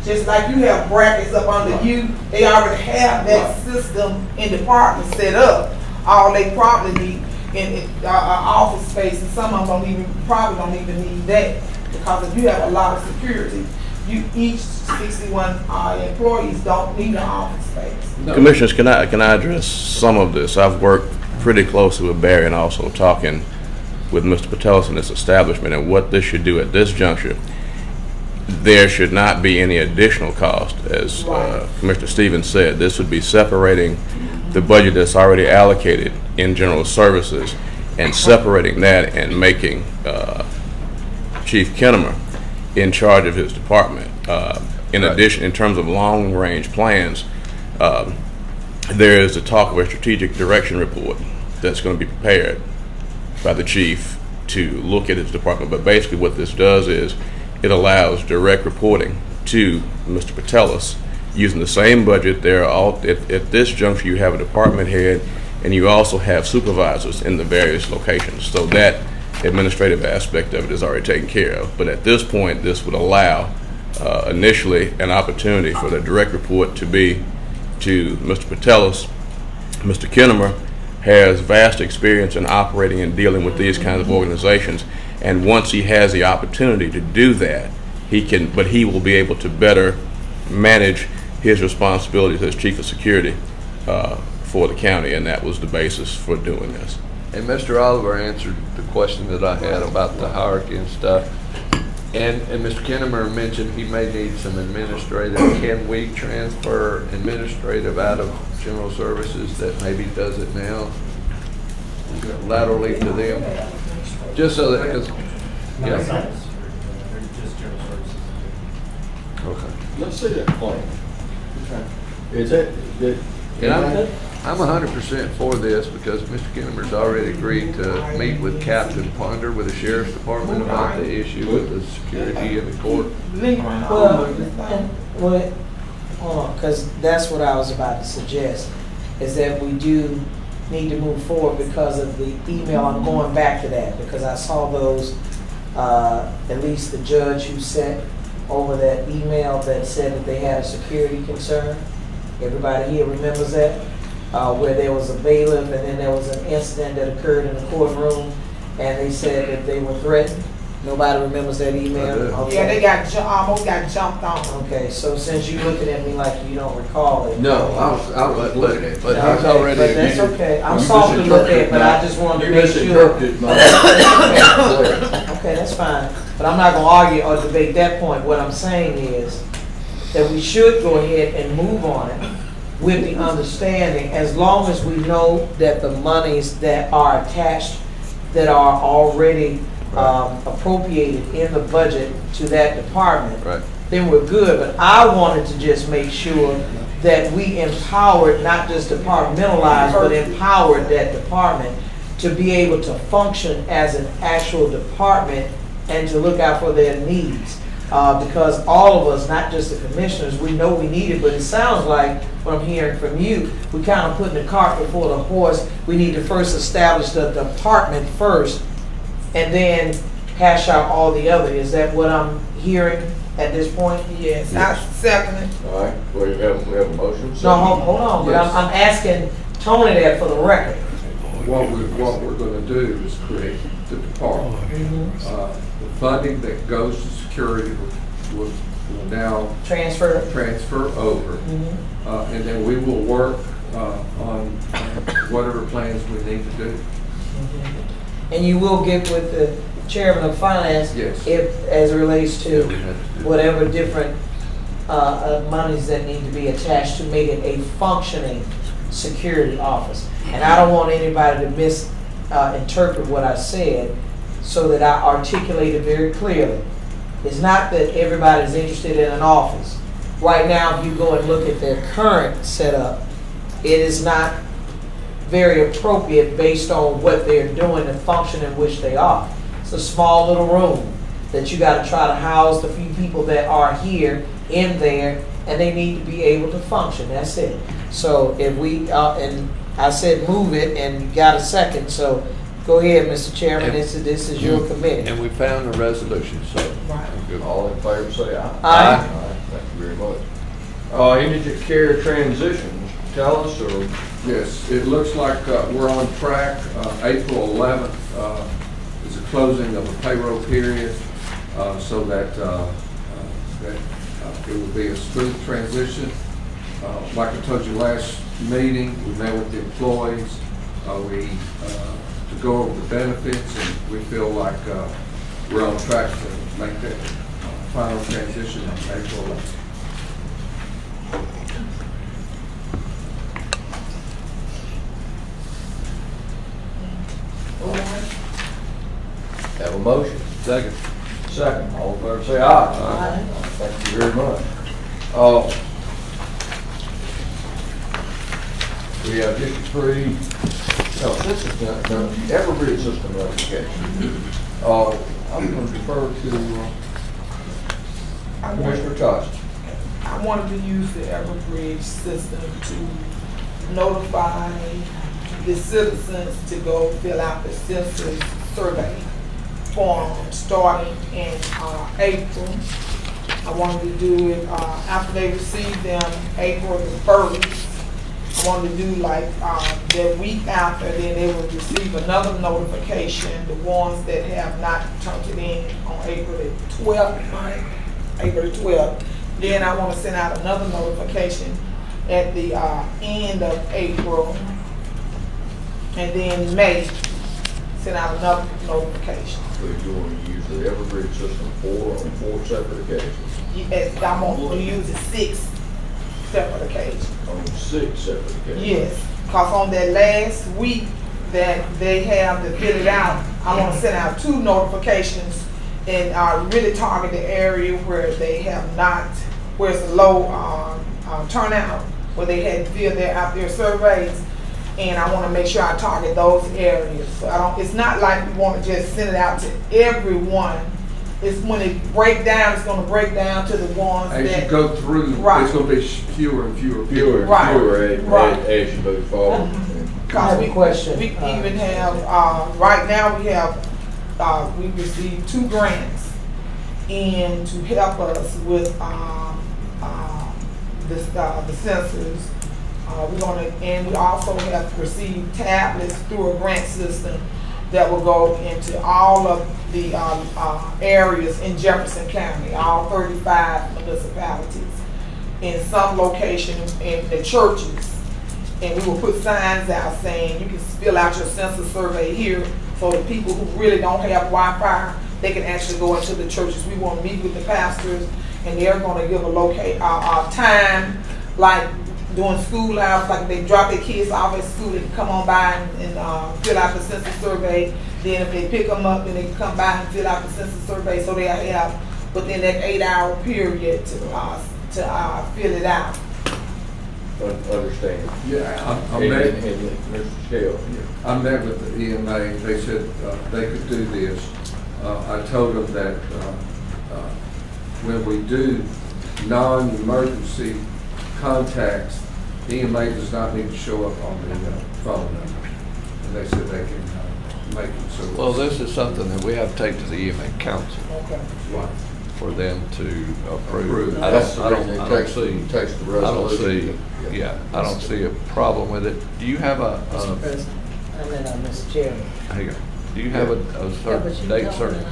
Just like you have brackets up under you, they already have that system in departments set up. All they probably need in office space, and some of them probably don't even need that, because if you have a lot of security, each 61 employees don't need an office space. No. Commissioners, can I address some of this? I've worked pretty closely with Barry and also talking with Mr. Patelis in this establishment, and what this should do at this juncture. There should not be any additional cost, as Commissioner Stevens said. This would be separating the budget that's already allocated in general services and separating that and making Chief Kinnemer in charge of his department. In addition, in terms of long-range plans, there is the talk of a strategic direction report that's going to be prepared by the chief to look at his department. But basically what this does is it allows direct reporting to Mr. Patelis using the same budget. They're all at this juncture, you have a department head and you also have supervisors in the various locations. So that administrative aspect of it is already taken care of. But at this point, this would allow initially an opportunity for the direct report to be to Mr. Patelis. Mr. Kinnemer has vast experience in operating and dealing with these kinds of organizations, and once he has the opportunity to do that, he will be able to better manage his responsibilities as chief of security for the county, and that was the basis for doing this. And Mr. Oliver answered the question that I had about the hierarchy and stuff. And Mr. Kinnemer mentioned he may need some administrative. Can we transfer administrative out of general services that maybe does it now laterally to them? Just so that, because, They're just general services. Okay. Let's see that plan. Is that And I'm 100% for this because Mr. Kinnemer's already agreed to meet with Captain Ponder with the Sheriff's Department about the issue with the security in the court. Well, hold on, because that's what I was about to suggest, is that we do need to move forward because of the email. I'm going back to that because I saw those, at least the judge who sent over that email that said that they had a security concern. Everybody here remembers that? Where there was a bailiff and then there was an incident that occurred in the courtroom and they said that they were threatened. Nobody remembers that email? Okay. Yeah, they almost got jumped on. Okay, so since you're looking at me like you don't recall it. No, I was looking at it. But Okay, he's already. but that's okay. I'm soft to look at, but I just wanted to You make sure. misinterpreted my. Okay, that's fine. But I'm not gonna argue or debate that point. What I'm saying is that we should go ahead and move on it with the understanding, as long as we know that the monies that are attached, that are already appropriated in the budget to that department, Right. then we're good. But I wanted to just make sure that we empowered, not just departmentalized, but empowered that department to be able to function as an actual department and to look out for their needs. Because all of us, not just the commissioners, we know we need it, but it sounds like, what I'm hearing from you, we kind of putting the cart before the horse. We need to first establish the department first and then hash out all the other. Is that what I'm hearing at this point? Yes, I second it. All right, well, we have a motion. No, hold on, but Yes. I'm asking Tony that for the record. What we're gonna do is create the department. The funding that goes to security will now Transfer. transfer over. And then we will work on whatever plans we need to do. And you will get with the chairman of finance. Yes. If, as it relates to whatever different monies that need to be attached to make it a functioning security office. And I don't want anybody to misinterpret what I said, so that I articulate it very clearly. It's not that everybody's interested in an office. Right now, if you go and look at their current setup, it is not very appropriate based on what they're doing, the function in which they are. It's a small little room that you got to try to house the few people that are here in there, and they need to be able to function. That's it. So if we, and I said move it, and you got a second, so go ahead, Mr. Chairman, this is your committee. And we found a resolution, so. Right. All in favor, say aye. Aye. Thank you very much. much. Indigent care transitions, tell us, or? Yes, it looks like we're on track. April 11th is the closing of the payroll period, so that it will be a smooth transition. Like I told you last meeting, we met with the employees. To go over the benefits, and we feel like we're on track to make that final transition on April 11th. Have a motion. Second. Second. All in favor say aye. Aye. Thank you very much. We have District 3. No, this is the Everbridge system notification. I'm going to defer to Commissioner Tyson. I wanted to use the Everbridge system to notify the citizens to go fill out the census survey form starting in April. I wanted to do it after they receive them April the 1st. I wanted to do like the week after, then they will receive another notification, the ones that have not turned it in on April the 12th, right? April the 12th. Then I want to send out another notification at the end of April, and then May, send out another notification. So you want to use the Everbridge system on 4 separate occasions? Yes, I want to use it 6 separate occasions. On 6 separate occasions? Yes, because on that last week that they have to fill it out, I want to send out 2 notifications and really target the area where they have not, where it's a low turnout, where they hadn't filled out their surveys. And I want to make sure I target those areas. So it's not like we want to just send it out to everyone. It's when it break down, it's going to break down to the ones as that you go through, right. It's going to be fewer and fewer. As you move forward. I have a question. We even have, right now we have, we received 2 grants and to help us with the census. And we also have received tablets through a grant system that will go into all of the areas in Jefferson County, all 35 municipalities, in some locations in the churches. And we will put signs out saying you can fill out your census survey here, so the people who really don't have Wi-Fi, they can actually go into the churches. We want to meet with the pastors, and they're going to give a time, like during school hours, like if they drop their kids off at school, they can come on by and fill out the census survey. Then if they pick them up, then they can come by and fill out the census survey, so they'll have within that 8-hour period to fill it out. Understand. Yeah, I met with the EMA. They said they could do this. I told them that when we do non-emergency contacts, EMA does not need to show up on the phone number. And they said they can make it so. Well, this is something that we have to take to the EMA Council. Okay. Right. For them to approve. I don't see a problem with it. Do you have a? Mr. President, Mr. Chairman. Hang on. Do you have a certain date certain?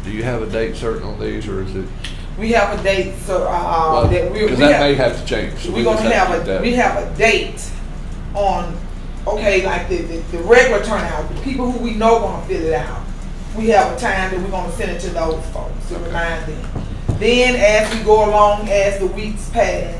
Do you have a date certain on these, or is it? We have a date, so because that may have to change. So we're gonna have a date on, okay, like the regular turnout, the people who we know gonna fill it out. We have a time that we're gonna send it to those folks to remind them. Then as we go along, as the weeks pass,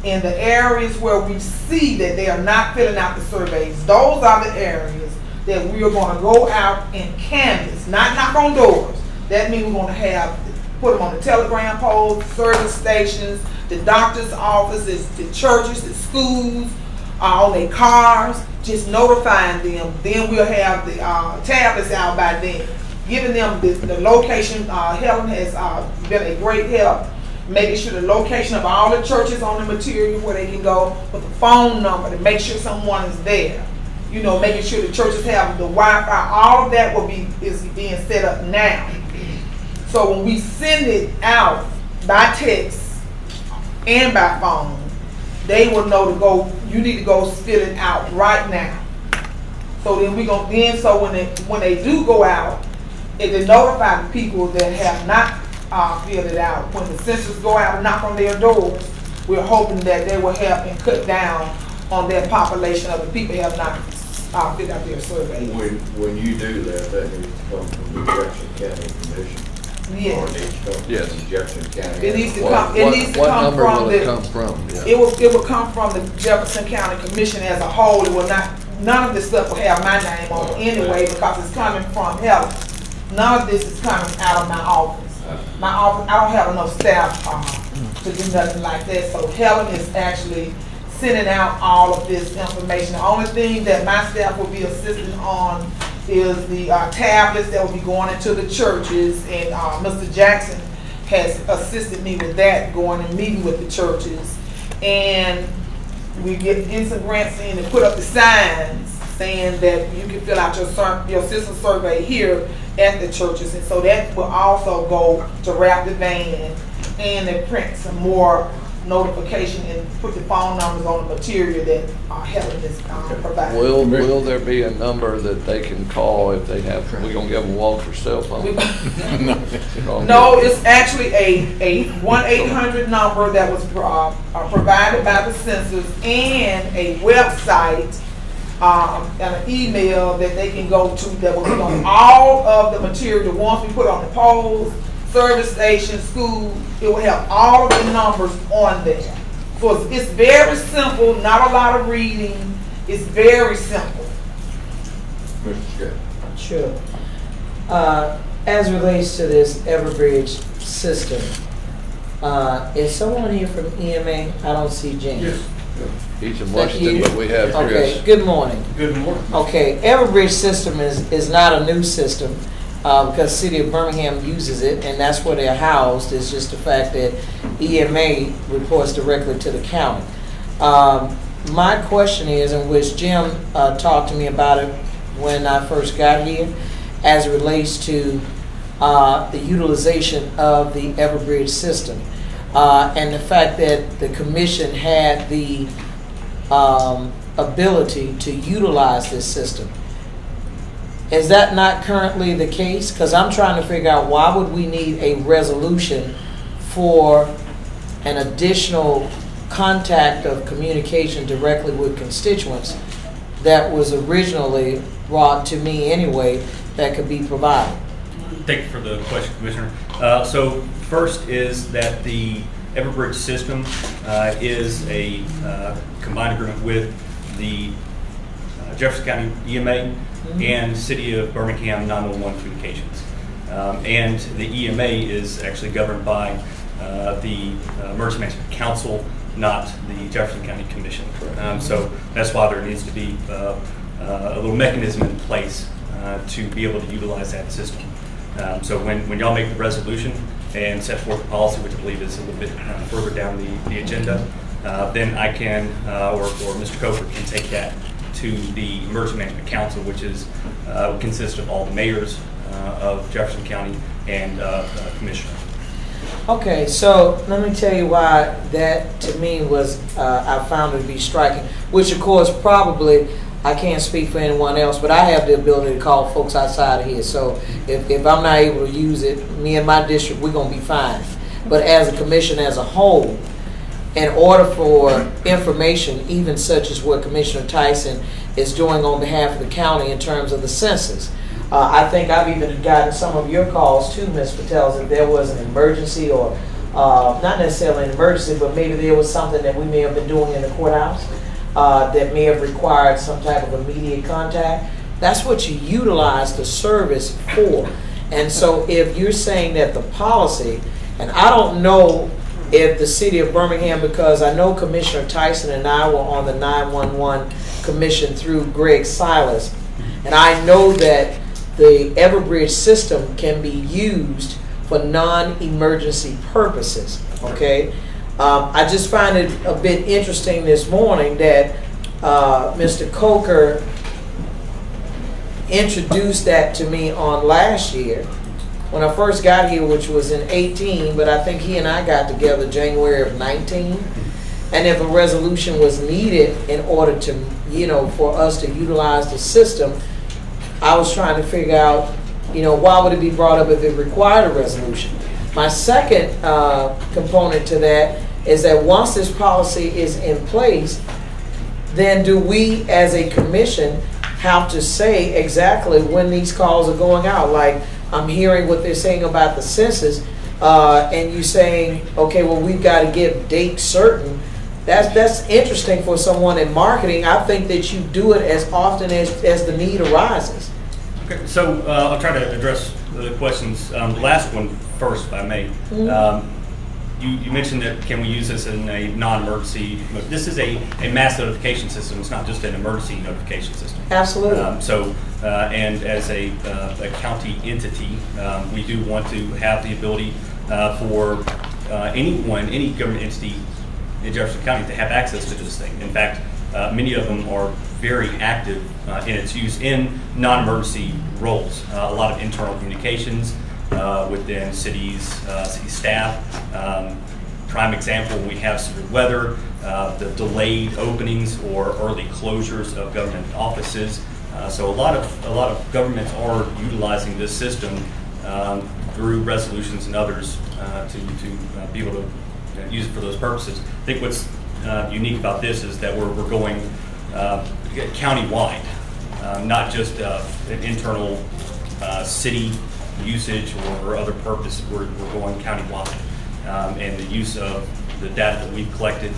in the areas where we see that they are not filling out the surveys, those are the areas that we are gonna go out and canvass, not knock on doors. That means we're gonna put them on the telegram poles, service stations, the doctor's offices, the churches, the schools, on their cars, just notifying them. Then we'll have the tablets out by then, giving them the location. Helen has been a great help, making sure the location of all the churches on the material where they can go, with the phone number to make sure someone is there. You know, making sure the churches have the Wi-Fi. All of that is being set up now. So when we send it out by text and by phone, they will know to go, you need to go fill it out right now. So then so when they do go out, if they notify the people that have not filled it out, when the census go out and knock on their doors, we're hoping that they will help and cut down on that population of the people who have not filled out their survey. When you do that, that needs to come from the Jefferson County Commission. Yes. Or it needs to come Yes. from Jefferson County. It needs to What- come. It what- needs to what come number from will the. it come from? Yeah. It will come from the Jefferson County Commission as a whole. It will not. None of this stuff will have my name on it anyway because it's coming from health. None of this is coming out of my office. My office. I don't have enough staff to do nothing like that. So Helen is actually sending out all of this information. The only thing that my staff will be assisting on is the tablets that will be going into the churches, and Mr. Jackson has assisted me with that, going and meeting with the churches, and we get some grants in and put up the signs saying that you can fill out your system survey here at the churches, and so that will also go to wrap the van and they print some more notification and put the phone numbers on the material that Helen is providing. Will there be a number that they can call if they have, we gonna give them Walter's cell phone? No, it's actually a 1-800 number that was provided by the census, and a website and an email that they can go to that will be on all of the material. Once we put on the polls, service station, school, it will have all of the numbers on there. So it's very simple, not a lot of reading. It's very simple. Mr. Scott. Sure. As it relates to this Everbridge system, is someone here from EMA? I don't see James. Yes. He's in Washington, but we have Chris. Okay, good morning. Good morning. Okay, Everbridge system is not a new system. Because City of Birmingham uses it, and that's where they're housed. It's just the fact that EMA reports directly to the county. My question is, in which Jim talked to me about it when I first got here, as it relates to the utilization of the Everbridge system, and the fact that the commission had the ability to utilize this system. Is that not currently the case? Because I'm trying to figure out why would we need a resolution for an additional contact of communication directly with constituents that was originally brought to me anyway that could be provided? Thank you for the question, Commissioner. So first is that the Everbridge system is a combined agreement with the Jefferson County EMA and City of Birmingham 911 Communications. And the EMA is actually governed by the Emergency Management Council, not the Jefferson County Commission. So that's why there needs to be a little mechanism in place to be able to utilize that system. So when y'all make the resolution and set forth the policy, which I believe is a little bit further down the agenda, then I can, or Mr. Coker can take that to the Emergency Management Council, which is consists of all the mayors of Jefferson County and commissioner. Okay, so let me tell you why that to me was, I found it to be striking, which of course probably, I can't speak for anyone else, but I have the ability to call folks outside of here. So if I'm not able to use it, me and my district, we're gonna be fine. But as a commission as a whole, in order for information, even such as what Commissioner Tyson is doing on behalf of the county in terms of the census, I think I've even gotten some of your calls too, Ms. Patel, if there was an emergency or not necessarily an emergency, but maybe there was something that we may have been doing in the courthouse that may have required some type of immediate contact. That's what you utilize the service for. And so if you're saying that the policy, and I don't know if the City of Birmingham, because I know Commissioner Tyson and I were on the 911 Commission through Greg Silas, and I know that the Everbridge system can be used for non-emergency purposes, okay? I just find it a bit interesting this morning that Mr. Coker introduced that to me on last year, when I first got here, which was in 18, but I think he and I got together January of 19. And if a resolution was needed in order to, you know, for us to utilize the system, I was trying to figure out, you know, why would it be brought up if it required a resolution? My second component to that is that once this policy is in place, then do we as a commission have to say exactly when these calls are going out? Like, I'm hearing what they're saying about the census, and you saying, okay, well, we've got to give date certain. That's interesting for someone in marketing. I think that you do it as often as the need arises. Okay, so I'll try to address the questions. The last one first, if I may. Mm-hmm. You mentioned that can we use this in a non-emergency? This is a mass notification system. It's not just an emergency notification system. Absolutely. And as a county entity, we do want to have the ability for any government entity in Jefferson County to have access to this thing. In fact, many of them are very active in its use in non-emergency roles. A lot of internal communications within city staff. Prime example, we have severe weather, the delayed openings or early closures of government offices. So a lot of governments are utilizing this system through resolutions and others to be able to use it for those purposes. I think what's unique about this is that we're going county-wide, not just an internal city usage or other purpose. We're going county-wide. And the use of the data that we've collected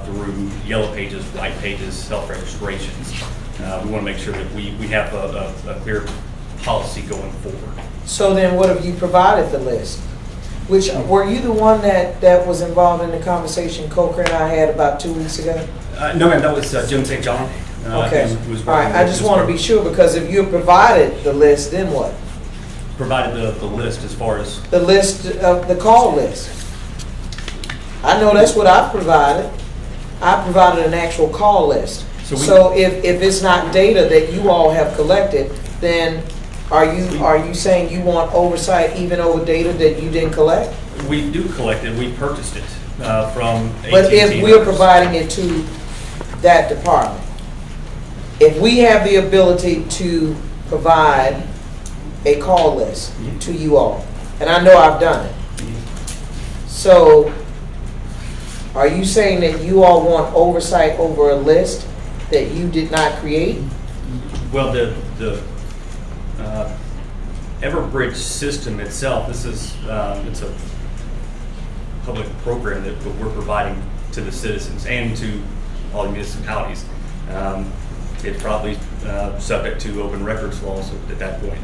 through yellow pages, white pages, self-registrations. We want to make sure that we have a clear policy going forward. So then what have you provided the list? Which, were you the one that was involved in the conversation Coker and I had about 2 weeks ago? No, ma'am, that was Jim St. John. Okay. All right, I just want to be sure, because if you provided the list, then what? Provided the list as far as? The list of the call list. I know that's what I provided. I provided an actual call list. So if it's not data that you all have collected, then are you saying you want oversight even over data that you didn't collect? We do collect it. We purchased it from AT&T. But if we're providing it to that department, if we have the ability to provide a call list to you all, and I know I've done it, so are you saying that you all want oversight over a list that you did not create? Well, the Everbridge system itself, this is it's a public program that we're providing to the citizens and to all the municipalities. It's probably subject to open records laws at that point.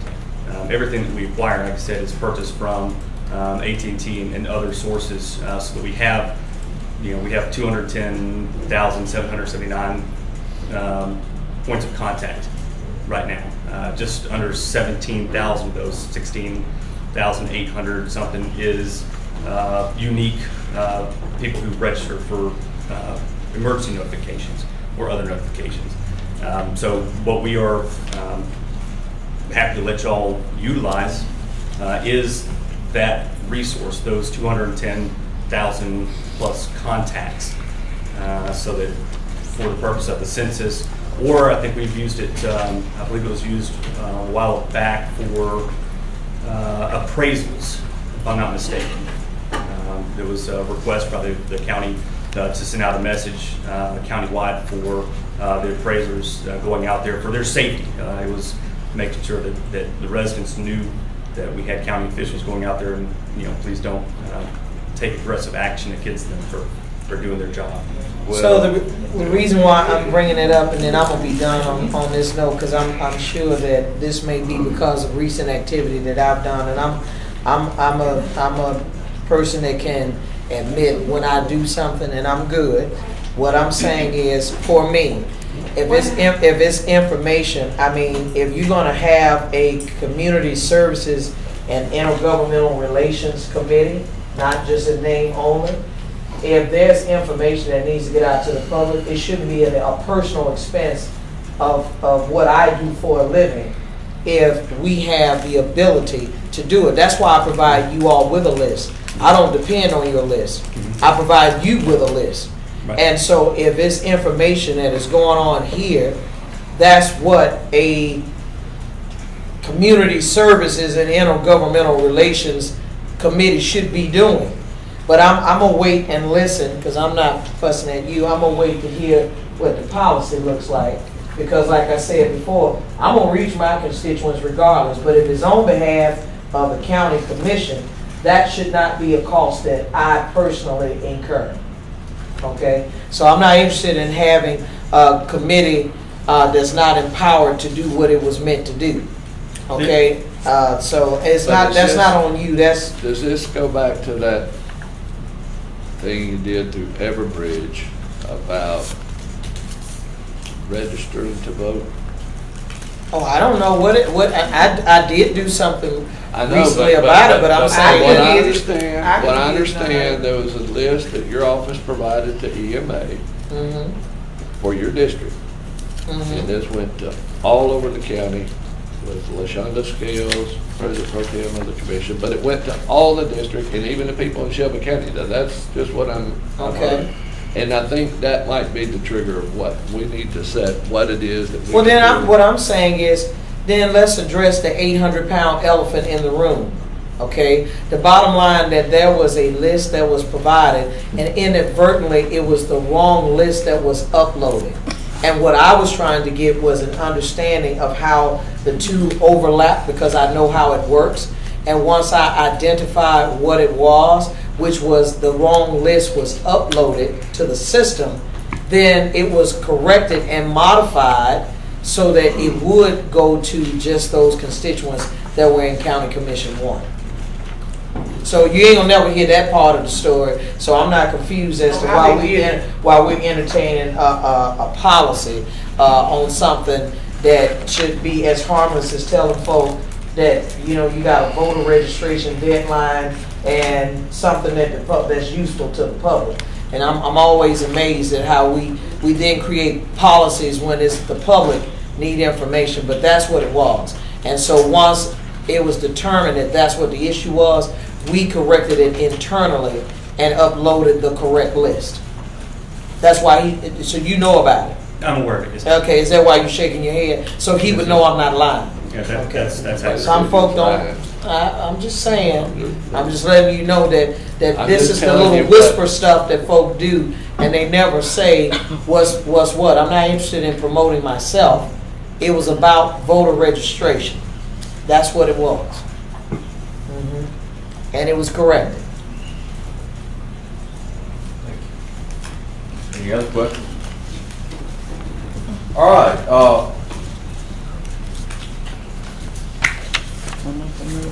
Everything that we acquire, like I said, is purchased from AT&T and other sources, so that we have 210,779 points of contact right now. Just under 17,000 of those, 16,800 something is unique people who register for emergency notifications or other notifications. So what we are happy to let y'all utilize is that resource, those 210,000 plus contacts, so that for the purpose of the census, or I think we've used it, I believe it was used a while back for appraisals, if I'm not mistaken. There was a request by the county to send out a message countywide for the appraisers going out there for their safety. It was making sure that the residents knew that we had county officials going out there and, please don't take aggressive action against them for doing their job. So the reason why I'm bringing it up, and then I'm gonna be done on this note, because I'm sure that this may be because of recent activity that I've done, and I'm a person that can admit when I do something and I'm good. What I'm saying is, for me, if it's information, I mean, if you're gonna have a community services and intergovernmental relations committee, not just a name only, if there's information that needs to get out to the public, it shouldn't be at a personal expense of what I do for a living if we have the ability to do it. That's why I provide you all with a list. I don't depend on your list. I provide you with a list. And so if it's information that is going on here, that's what a community services and intergovernmental relations committee should be doing. But I'm gonna wait and listen, because I'm not fussing at you. I'm gonna wait to hear what the policy looks like. Because like I said before, I'm gonna reach my constituents regardless. But if it's on behalf of the county commission, that should not be a cost that I personally incur. Okay? So I'm not interested in having a committee that's not empowered to do what it was meant to do. Okay? So it's not, that's not on you. Does this go back to that thing you did through Everbridge about registering to vote? Oh, I don't know what I did do something I know, recently about it, but I'm saying what I understand, there was a list that your office provided to EMA for your district, and this went to all over the county with Lashunda Scales, President Pro Tem of the commission, but it went to all the district and even the people in Shelby County. Now, that's just what I'm okay. And I think that might be the trigger of what we need to set, what it is that we Well, then do. what I'm saying is, then let's address the 800-pound elephant in the room. Okay? The bottom line that there was a list that was provided, and inadvertently it was the wrong list that was uploaded. And what I was trying to get was an understanding of how the two overlap, because I know how it works. And once I identified what it was, which was the wrong list was uploaded to the system, then it was corrected and modified so that it would go to just those constituents that were in County Commission 1. So you ain't gonna never hear that part of the story. So I'm not confused as to why we're entertaining a policy on something that should be as harmless as telling folk that, you know, you got a voter registration deadline and something that's useful to the public. And I'm always amazed at how we then create policies when it's the public need information, but that's what it was. And so once it was determined that that's what the issue was, we corrected it internally and uploaded the correct list. That's why so you know about it. I'm aware of it. Okay, is that why you're shaking your head? So he would know I'm not lying. Yeah, that's how Some folk don't. I'm just saying. I'm just letting you know that this is the little whisper stuff that folk do, and they never say what's what. I'm not interested in promoting myself. It was about voter registration. That's what it was, and it was corrected. Any other questions? All right.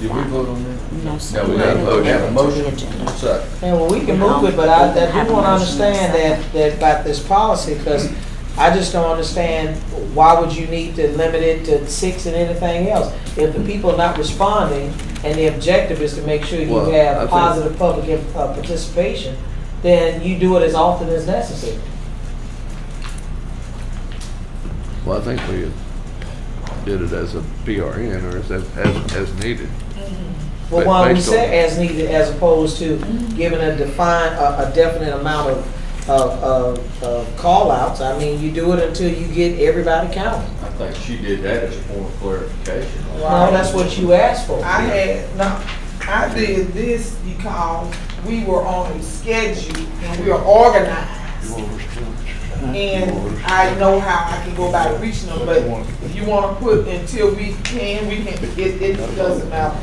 Did we vote on that? No, sir. No, we didn't vote. We have a motion. Yeah, well, we can move it, but I do want to understand that about this policy, because I just don't understand why would you need to limit it to 6 and anything else? If the people are not responding and the objective is to make sure you have positive public participation, then you do it as often as necessary. Well, I think we did it as a PRN or as needed. Well, why we say as needed as opposed to giving a definite amount of call outs. I mean, you do it until you get everybody counted. I think she did that as a point of clarification. No, that's what you asked for. I did this because we were on a schedule and we are organized. And I know how I can go about reaching them, but if you want to put until we can, it doesn't matter.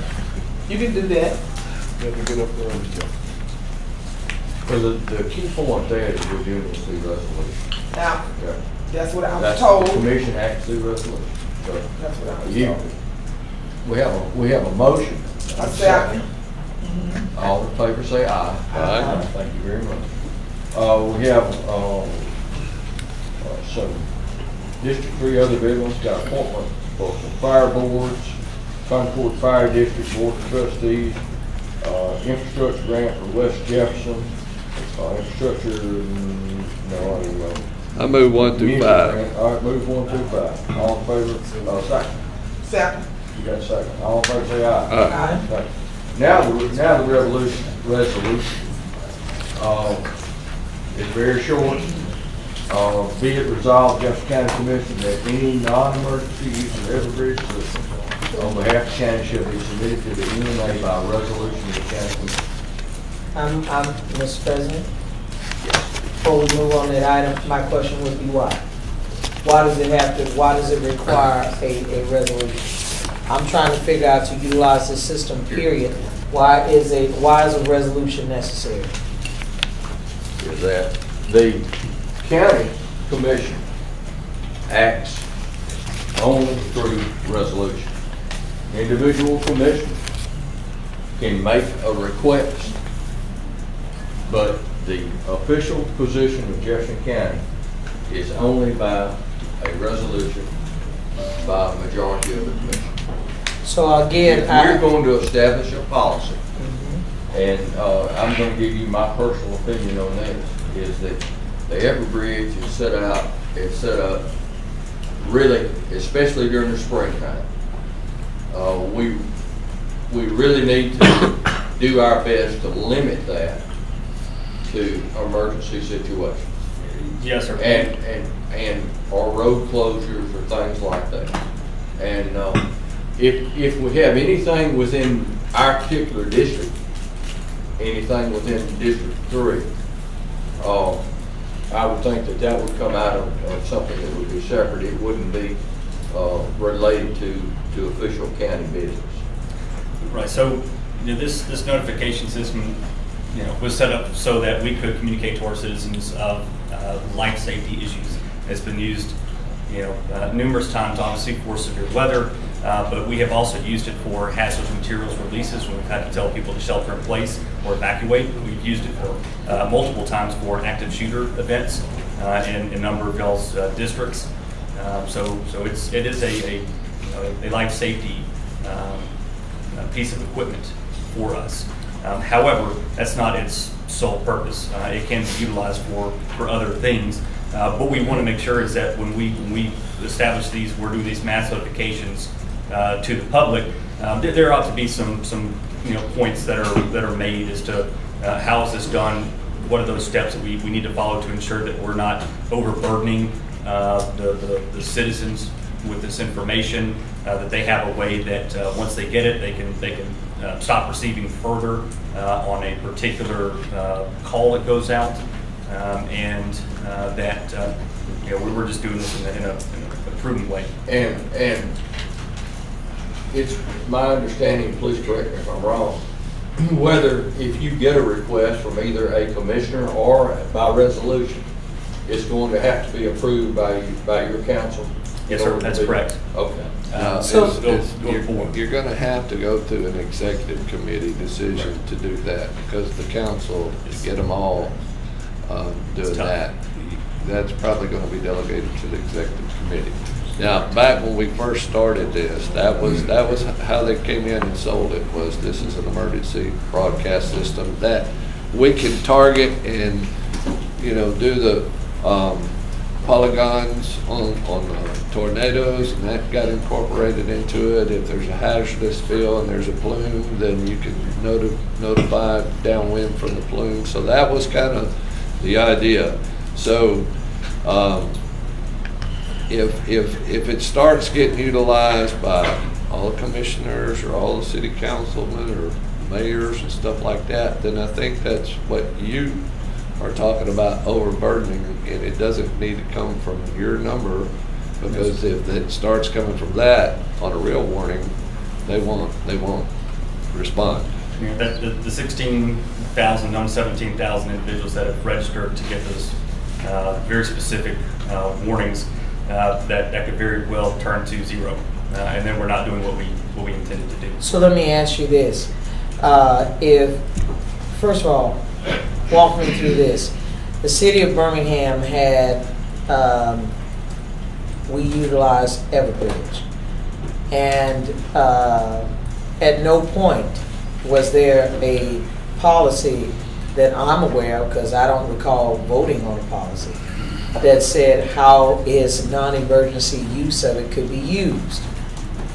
You can do that. Well, the key point there is we're doing this through resolution. Now, Okay. that's what I was That's told. the commission acts through resolution. So That's what I was told. we have a motion. A second. All in favor say aye. Aye. Thank you very much. We have some District 3 other business, got appointment for some fire boards, Concord Fire District Board of Trustees, infrastructure grant for West Jefferson, infrastructure, no, I don't know. I move 1 through 5. All right, move 1 through 5. All in favor, second. Second. You got a second? All in favor, say aye. Aye. Okay. Now the resolution. It's very short. Be it resolved, Jefferson County Commission, that any non-emergency use of Everbridge system on behalf of the county shall be submitted to the EMA by resolution of the county commission. Mr. President? Before we move on to that item, my question would be why? Why does it require a resolution? I'm trying to figure out to utilize this system, period. Why is a resolution necessary? Is that the county commission acts only through resolution. Individual commissioners can make a request, but the official position of Jefferson County is only by a resolution by a majority of the commission. So again, if we're going to establish a policy, and I'm going to give you my personal opinion on this, is that the Everbridge is set up really, especially during the springtime. We really need to do our best to limit that to emergency situations. Yes, sir. And or road closures or things like that. And if we have anything within our particular district, anything within District 3, I would think that would come out of something that would be separate. It wouldn't be related to official county business. Right. So this notification system, was set up so that we could communicate to our citizens of life safety issues. It's been used, numerous times, obviously for severe weather, but we have also used it for hazardous materials releases when we've had to tell people to shelter in place or evacuate. We've used it for multiple times for active shooter events in a number of y'all's districts. So it is a life safety piece of equipment for us. However, that's not its sole purpose. It can be utilized for other things. What we want to make sure is that when we establish these, we're doing these mass notifications to the public, there ought to be some points that are made as to how is this done, what are those steps that we need to follow to ensure that we're not overburdening the citizens with this information, that they have a way that once they get it, they can stop receiving further on a particular call that goes out, and that we're just doing this in a prudent way. And it's my understanding, please correct me if I'm wrong, whether if you get a request from either a commissioner or by resolution, it's going to have to be approved by your council. Yes, sir. That's correct. Okay. You're going to have to go through an executive committee decision to do that, because the council, to get them all doing that, that's probably going to be delegated to the executive committee. Now, back when we first started this, that was how they came in and sold it, was this is an emergency broadcast system that we can target and, do the polygons on tornadoes, and that got incorporated into it. If there's a hazardous spill and there's a plume, then you can notify downwind from the plume. So that was kind of the idea. So if it starts getting utilized by all the commissioners or all the city councilmen or mayors and stuff like that, then I think that's what you are talking about, overburdening, and it doesn't need to come from your number, because if it starts coming from that on a real warning, they won't respond. The 16,000, on 17,000 individuals that have registered to get those very specific warnings, that could very well turn to zero, and then we're not doing what we intended to do. So let me ask you this: if, first of all, walk me through this. The city of Birmingham had, we utilized Everbridge, and at no point was there a policy that I'm aware of, because I don't recall voting on a policy, that said how is non-emergency use of it could be used.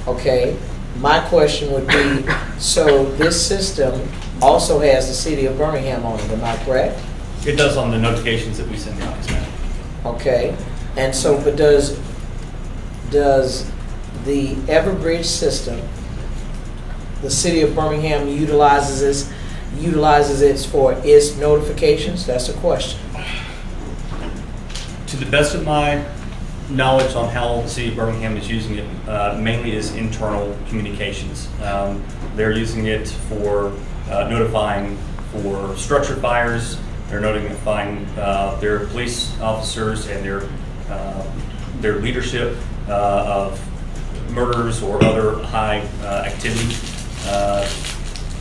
Okay, my question would be, so this system also has the city of Birmingham on it, am I correct? It does on the notifications that we send out, yes, ma'am. Okay, and so, but does the Everbridge system, the city of Birmingham utilizes it for its notifications? That's a question. To the best of my knowledge on how the city of Birmingham is using it, mainly is internal communications. They're using it for notifying for structure fires. They're notifying their police officers and their leadership of murders or other high activity.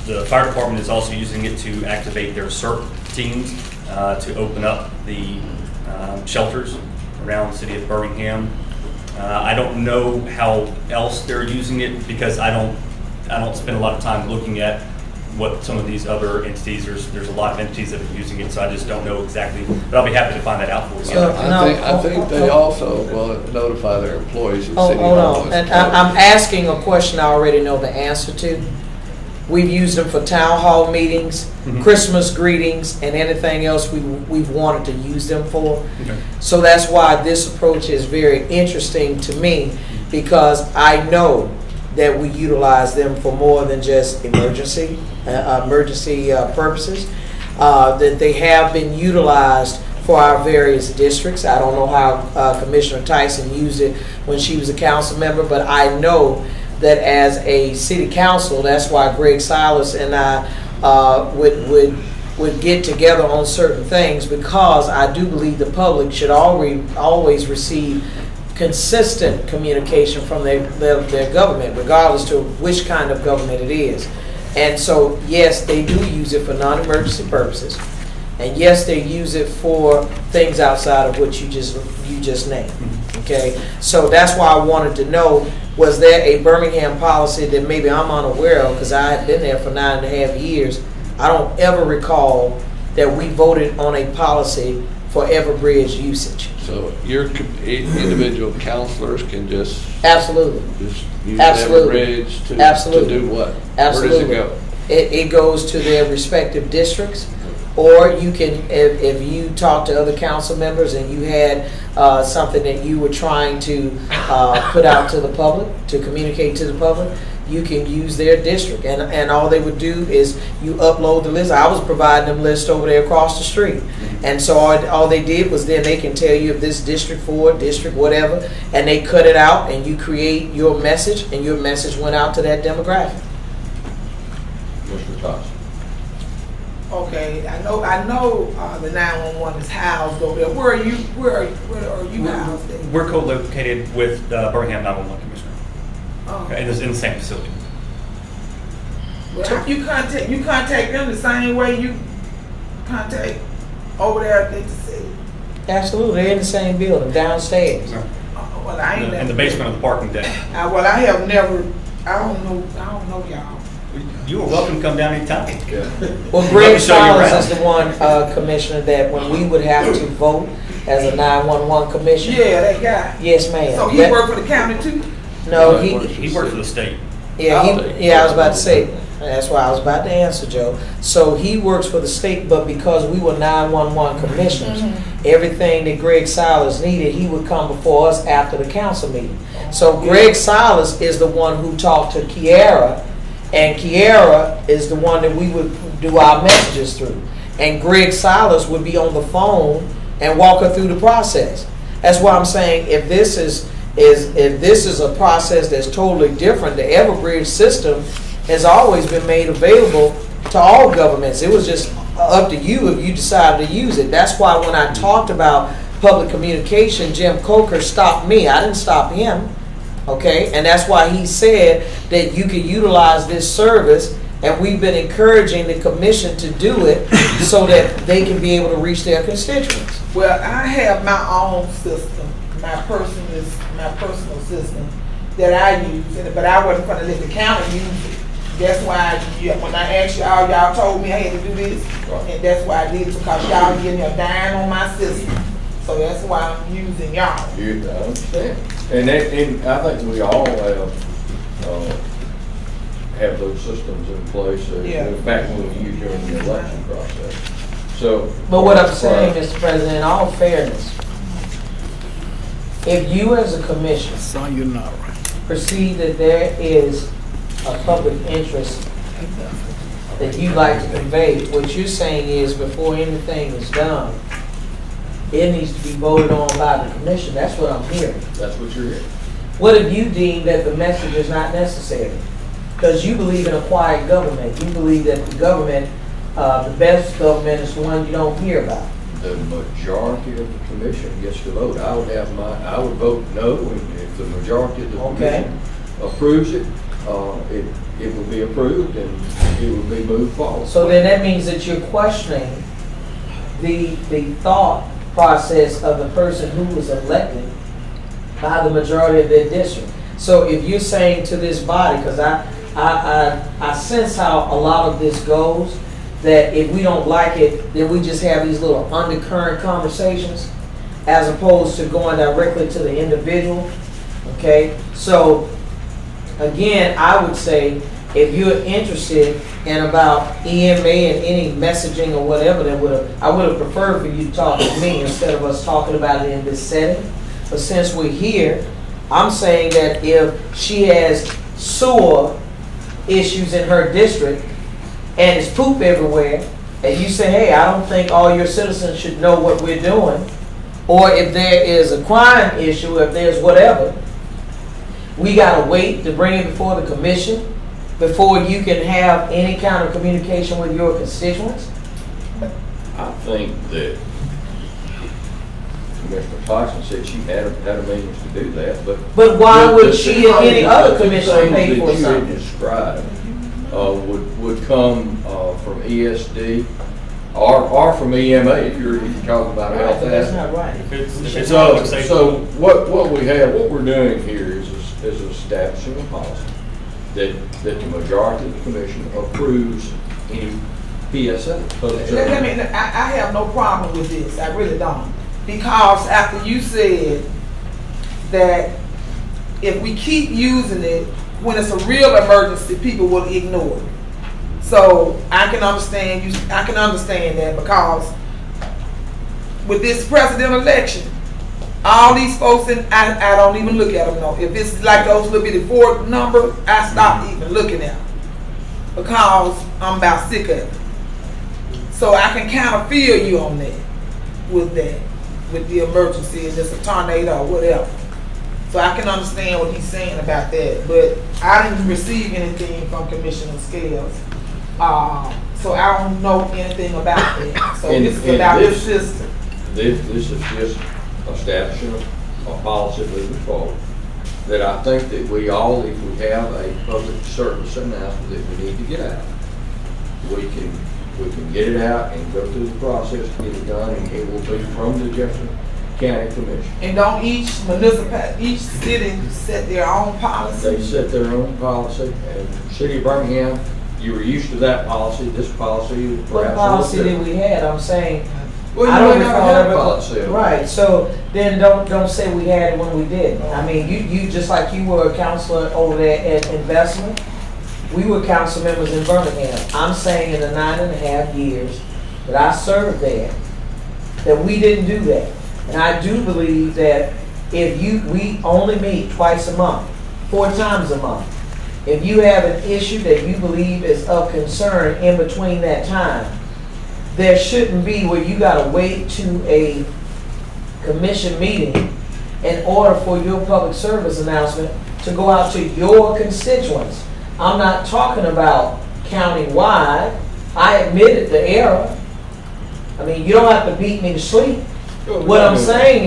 The fire department is also using it to activate their CERT teams to open up the shelters around the city of Birmingham. I don't know how else they're using it because I don't spend a lot of time looking at what some of these other entities. There's a lot of entities that are using it, so I just don't know exactly. But I'll be happy to find that out for you. So, I think they also will notify their employees of city Hold hall. on, and I'm asking a question I already know the answer to. We've used them for town hall meetings, Christmas greetings, and anything else we've wanted to use them for. Okay. So that's why this approach is very interesting to me, because I know that we utilize them for more than just emergency purposes. That they have been utilized for our various districts. I don't know how Commissioner Tyson used it when she was a council member, but I know that as a city council, that's why Greg Silas and I would get together on certain things, because I do believe the public should always receive consistent communication from their government, regardless to which kind of government it is. And so, yes, they do use it for non-emergency purposes, and yes, they use it for things outside of what you just named. Okay, so that's why I wanted to know, was there a Birmingham policy that maybe I'm unaware of, because I had been there for 9.5 years. I don't ever recall that we voted on a policy for Everbridge usage. So your individual counselors can just Absolutely. just use Absolutely. Everbridge to Absolutely. do what? Absolutely. Where does it go? It goes to their respective districts, or you can, if you talk to other council members and you had something that you were trying to put out to the public, to communicate to the public, you can use their district. And all they would do is you upload the list. I was providing them lists over there across the street. And so all they did was then they can tell you if this District 4, District whatever, and they cut it out and you create your message, and your message went out to that demographic. Mr. Thompson. Okay, I know the 911 is housed over there. Where are you housed at? We're co-located with Birmingham 911 Commissioner. Okay, in the same facility. Well, you contact them the same way you contact over there at the city. Absolutely, they're in the same building, downstairs. Well, I ain't In the basement of the parking deck. well, I have never. I don't know y'all. You are welcome to come down anytime. Well, Greg Silas is the one, Commissioner, that when we would have to vote as a 911 commissioner. Yeah, that guy. Yes, ma'am. So he worked for the county too? No, He worked for the state. Yeah, I was about to say, that's why I was about to answer, Joe. So he works for the state, but because we were 911 commissioners, everything that Greg Silas needed, he would come before us after the council meeting. So Greg Silas is the one who talked to Kiara, and Kiara is the one that we would do our messages through. And Greg Silas would be on the phone and walk her through the process. That's why I'm saying, if this is a process that's totally different, the Everbridge system has always been made available to all governments. It was just up to you if you decided to use it. That's why when I talked about public communication, Jim Coker stopped me. I didn't stop him. Okay, and that's why he said that you can utilize this service, and we've been encouraging the commission to do it so that they can be able to reach their constituents. Well, I have my own system, my personal system that I use, but I wasn't going to let the county use it. That's why when I asked y'all told me I had to do this, and that's why I did it, because y'all getting a dime on my system. So that's why I'm using y'all. I understand. And I think we all have have those systems in place, Yeah. back when we used during the election process. So. But what I'm saying, Mr. President, in all fairness, if you as a commission perceive that there is a public interest that you'd like to convey, what you're saying is before anything is done, it needs to be voted on by the commission. That's what I'm hearing. That's what you're hearing. What if you deem that the message is not necessary? Because you believe in a quiet government. You believe that the government, the best government is the one you don't hear about. The majority of the commission gets to vote. I would vote no, and if the majority of the commission approves it, it will be approved and it will be moved forward. So then that means that you're questioning the thought process of the person who was elected by the majority of their district. So if you're saying to this body, because I sense how a lot of this goes, that if we don't like it, then we just have these little undercurrent conversations as opposed to going directly to the individual. Okay? So again, I would say if you're interested in about EMA and any messaging or whatever, I would have preferred for you to talk to me instead of us talking about it in this setting. But since we're here, I'm saying that if she has sewer issues in her district and it's poop everywhere, and you say, hey, I don't think all your citizens should know what we're doing, or if there is a crime issue, if there's whatever, we gotta wait to bring it before the commission before you can have any kind of communication with your constituents? I think that Commissioner Tyson said she had a means to do that, but why would she or any other commissioner pay for something? something? That you described would come from ESD or from EMA if you're talking about health. That's not right. So what we're doing here is establishing a policy that the majority of the commission approves any PSA. I have no problem with this. I really don't. Because after you said that if we keep using it, when it's a real emergency, people will ignore it. So I can understand that because with this president election, all these folks, I don't even look at them no. If it's like those little bitty Ford numbers, I stop even looking at them because I'm about sick of it. So I can kind of feel you on that, with the emergency and just a tornado or whatever. So I can understand what he's saying about that, but I didn't receive anything from Commissioner Scales. So I don't know anything about that. So this is about the system. This is just establishing a policy moving forward that I think that we all, if we have a public service announcement that we need to get out, we can get it out and go through the process to get it done, and it will be from the Jefferson County Commission. And don't each city set their own policy? They set their own policy, and the city of Birmingham, you were used to that policy. This policy is perhaps What policy did we have? I'm saying, well, I don't never recall had a ever. policy. Right, so then don't say we had it when we didn't. I mean, you just like you were a counselor over there at Investment, we were council members in Birmingham. I'm saying in the 9.5 years that I served there, that we didn't do that. And I do believe that if we only meet twice a month, 4 times a month. If you have an issue that you believe is of concern in between that time, there shouldn't be where you gotta wait to a commission meeting in order for your public service announcement to go out to your constituents. I'm not talking about county-wide. I admitted the error. I mean, you don't have to beat me to sleep. What I'm saying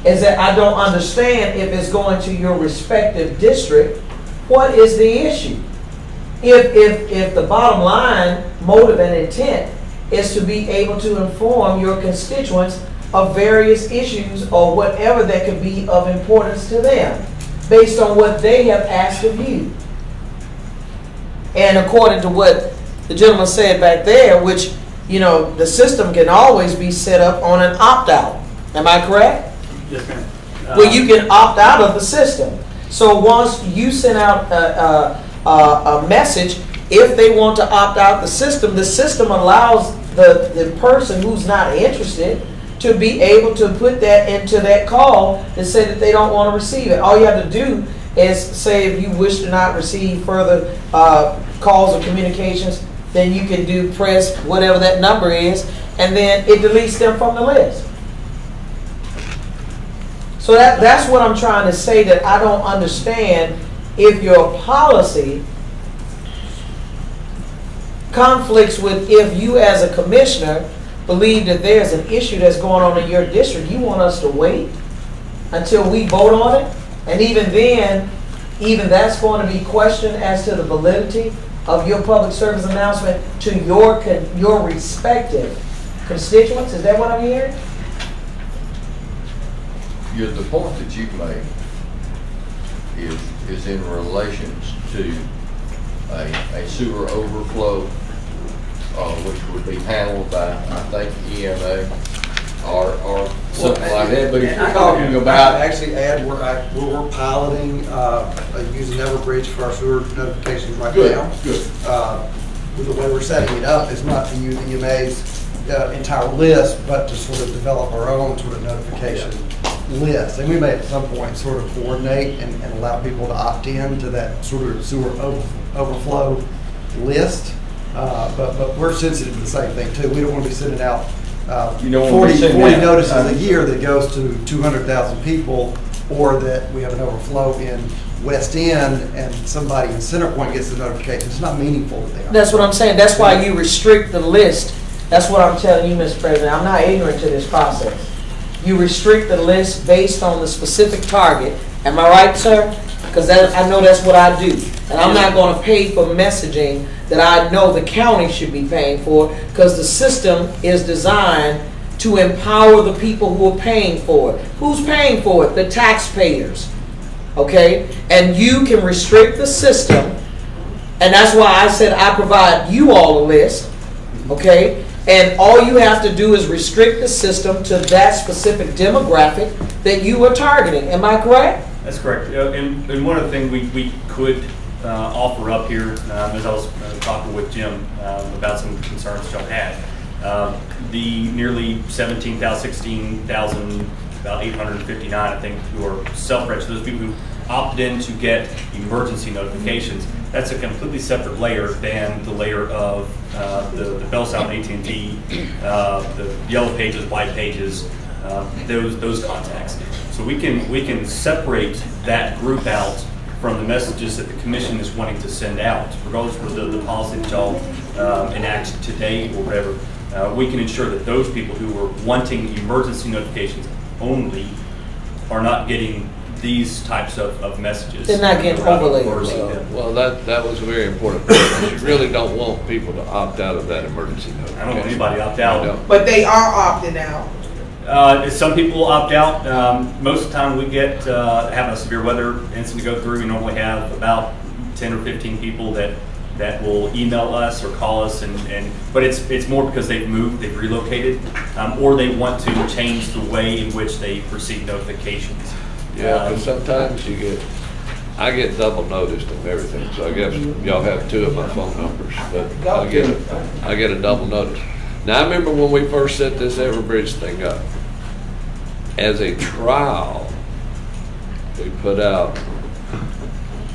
is that I don't understand if it's going to your respective district, what is the issue? If the bottom line motive and intent is to be able to inform your constituents of various issues or whatever that could be of importance to them based on what they have asked of you. And according to what the gentleman said back there, which, you know, the system can always be set up on an opt-out. Am I correct? Yes, ma'am. Well, you can opt out of the system. So once you send out a message. If they want to opt out the system allows the person who's not interested to be able to put that into that call and say that they don't want to receive it. All you have to do is say if you wish to not receive further calls or communications, then you can do press whatever that number is, and then it deletes them from the list. So that's what I'm trying to say, that I don't understand if your policy conflicts with if you as a commissioner believe that there's an issue that's going on in your district. You want us to wait until we vote on it? And even then, even that's going to be questioned as to the validity of your public service announcement to your respective constituents? Is that what I'm hearing? The point that you've made is in relation to a sewer overflow, which would be handled by, I think, EMA or something like that. But if you're talking about, I actually add, we're piloting using Everbridge for our sewer notifications right now. Good. The way we're setting it up is not to use EMA's entire list, but to sort of develop our own sort of notification list. And we may at some point sort of coordinate and allow people to opt in to that sort of sewer overflow list. But we're sensitive to the same thing too. We don't want to be sending out 40 notices a year that goes to 200,000 people, or that we have an overflow in West End and somebody in Centerpoint gets the notification. It's not meaningful that they are. That's what I'm saying. That's why you restrict the list. That's what I'm telling you, Mr. President. I'm not ignorant to this process. You restrict the list based on the specific target. Am I right, sir? Because I know that's what I do. And I'm not going to pay for messaging that I know the county should be paying for, because the system is designed to empower the people who are paying for it. Who's paying for it? The taxpayers. Okay? And you can restrict the system, and that's why I said I provide you all a list. Okay? And all you have to do is restrict the system to that specific demographic that you are targeting. Am I correct? That's correct. And one of the things we could offer up here, as I was talking with Jim about some concerns y'all had, the nearly 17,000, 16,000, about 859, I think, who are self-registered, those people who opted in to get emergency notifications. That's a completely separate layer than the layer of the Bell South AT&T, the yellow pages, white pages, those contacts. So we can separate that group out from the messages that the commission is wanting to send out, regardless of the policy that y'all enact today or whatever. We can ensure that those people who are wanting emergency notifications only are not getting these types of messages. They're not getting overlaid. Well, that was a very important point. You really don't want people to opt out of that emergency notification. I don't want anybody to opt out. But they are opting out. Some people opt out. Most of the time we get, having a severe weather incident to go through, we normally have about 10 or 15 people that will email us or call us, but it's more because they've moved, they've relocated, or they want to change the way in which they receive notifications. Yeah, because sometimes I get double noticed and everything, so I guess y'all have two of my phone numbers, but I get a double notice. Now, I remember when we first set this Everbridge thing up, as a trial, we put out,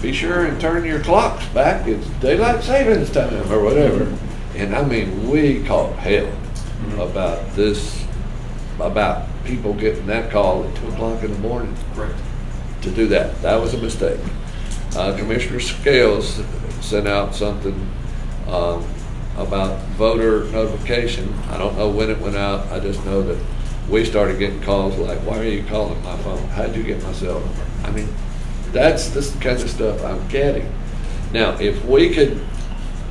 be sure and turn your clocks back, it's daylight savings time or whatever. And I mean, we caught hell about this, about people getting that call at 2 o'clock in the morning. Correct. To do that. That was a mistake. Commissioner Scales sent out something about voter notification. I don't know when it went out. I just know that we started getting calls like, why are you calling my phone? How'd you get my cell number? I mean, that's this kind of stuff I'm getting. Now, if we could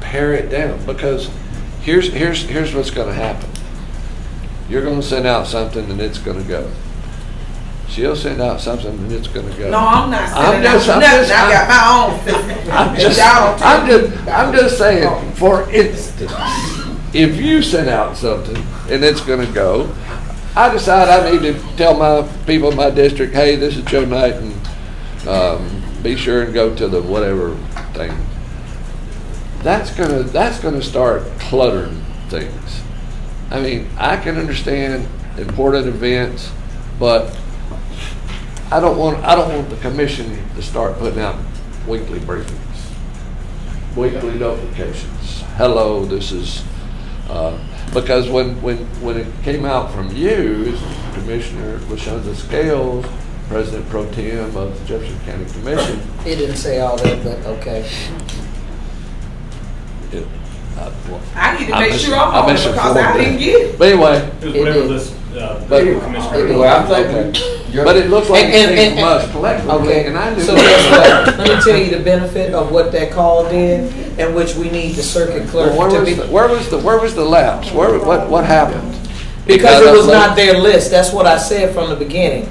pare it down, because here's what's going to happen. You're going to send out something and it's going to go. She'll send out something and it's going to go. No, I'm not sending out nothing. I got my own. I'm just saying, for instance, if you send out something and it's going to go, I decide I need to tell my people in my district, hey, this is Joe Knight, and be sure and go to the whatever thing. that's gonna start cluttering things. I mean, I can understand important events, but I don't want the commission to start putting out weekly briefings, weekly notifications. Hello, this is, because when it came out from you, Commissioner Lashunda Scales, President Pro Tem of the Jefferson County Commission. He didn't say all that, but okay. I need to make sure I'm on it because I didn't get it. But anyway. It was whatever this, Commissioner. Well, I'm thinking, But it looks like it came from us collectively, Okay, and I knew. so guess what? Let me tell you the benefit of what that call did, and which we need the circuit clerk Well, to be. where was the lapse? What happened? Because it was not their list, that's what I said from the beginning.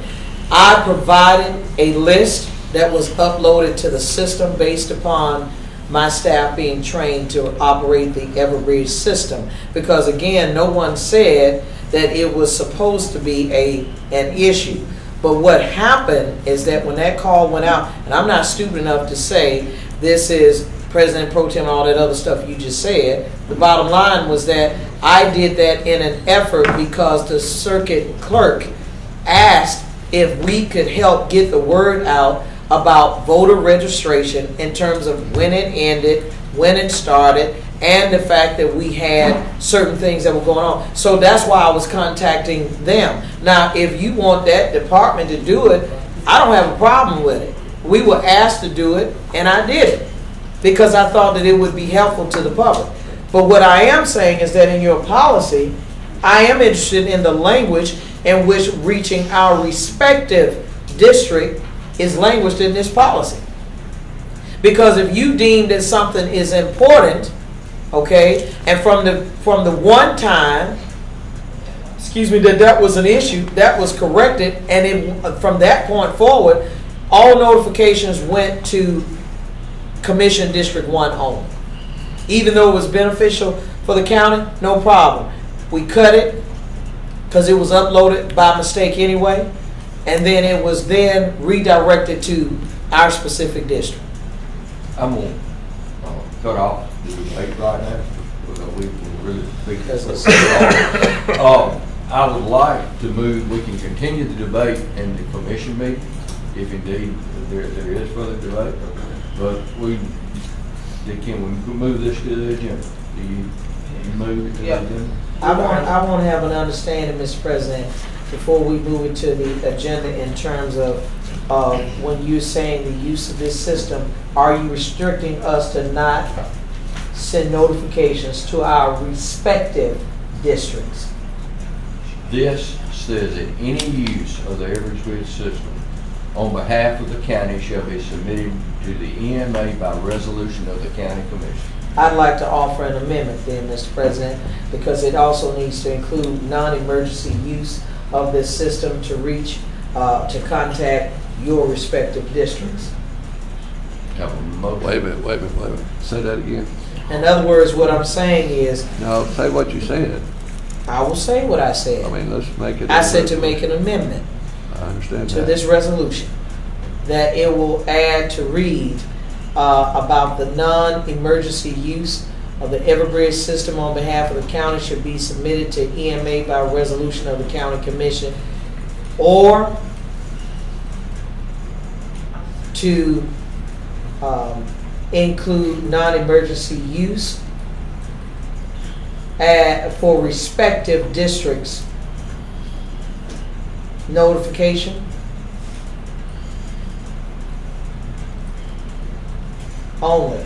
I provided a list that was uploaded to the system based upon my staff being trained to operate the Everbridge system. Because again, no one said that it was supposed to be an issue. But what happened is that when that call went out, and I'm not stupid enough to say this is President Pro Tem and all that other stuff you just said, the bottom line was that I did that in an effort because the circuit clerk asked if we could help get the word out about voter registration in terms of when it ended, when it started, and the fact that we had certain things that were going on. So that's why I was contacting them. Now, if you want that department to do it, I don't have a problem with it. We were asked to do it, and I did it because I thought that it would be helpful to the public. But what I am saying is that in your policy, I am interested in the language in which reaching our respective district is languished in this policy. Because if you deem that something is important, okay, and from the one time, that was an issue, that was corrected, and from that point forward, all notifications went to Commission District 1 only. Even though it was beneficial for the county, no problem. We cut it because it was uploaded by mistake anyway, and then it was then redirected to our specific district. I'm going to cut off the debate right now because we can really speak this. I would like to move, we can continue the debate in the commission meeting if indeed there is further debate, but can we move this to the agenda? Do you move it to the agenda? I want to have an understanding, Mr. President, before we move it to the agenda in terms of when you're saying the use of this system, are you restricting us to not send notifications to our respective districts? This says that any use of the Everbridge system on behalf of the county shall be submitted to the EMA by resolution of the county commission. I'd like to offer an amendment then, Mr. President, because it also needs to include non-emergency use of this system to reach, to contact your respective districts. Wait a minute. Say that again. In other words, what I'm saying is... No, say what you said. I will say what I said. I mean, let's make it... I said to make an amendment. I understand to this resolution, that it will add to read about the non-emergency use of the Everbridge system on behalf of the county should be submitted to EMA by resolution of the county commission, or to include non-emergency use for respective districts notification only.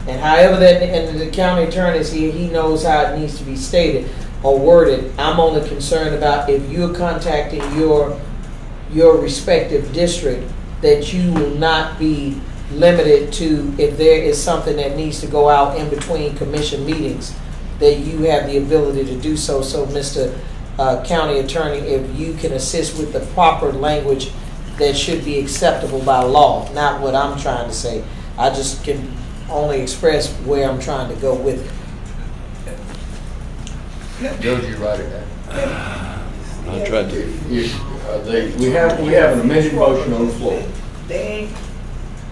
And however that, and the county attorney is here, he knows how it needs to be stated or worded. I'm only concerned about if you're contacting your respective district, that you will not be limited to, if there is something that needs to go out in between commission meetings, that you have the ability to do so. So Mr. County Attorney, if you can assist with the proper language that should be acceptable by law, not what I'm trying to say. I just can only express where I'm trying to go with it. Judge, you write it down. I tried to. We have an amended motion on the floor.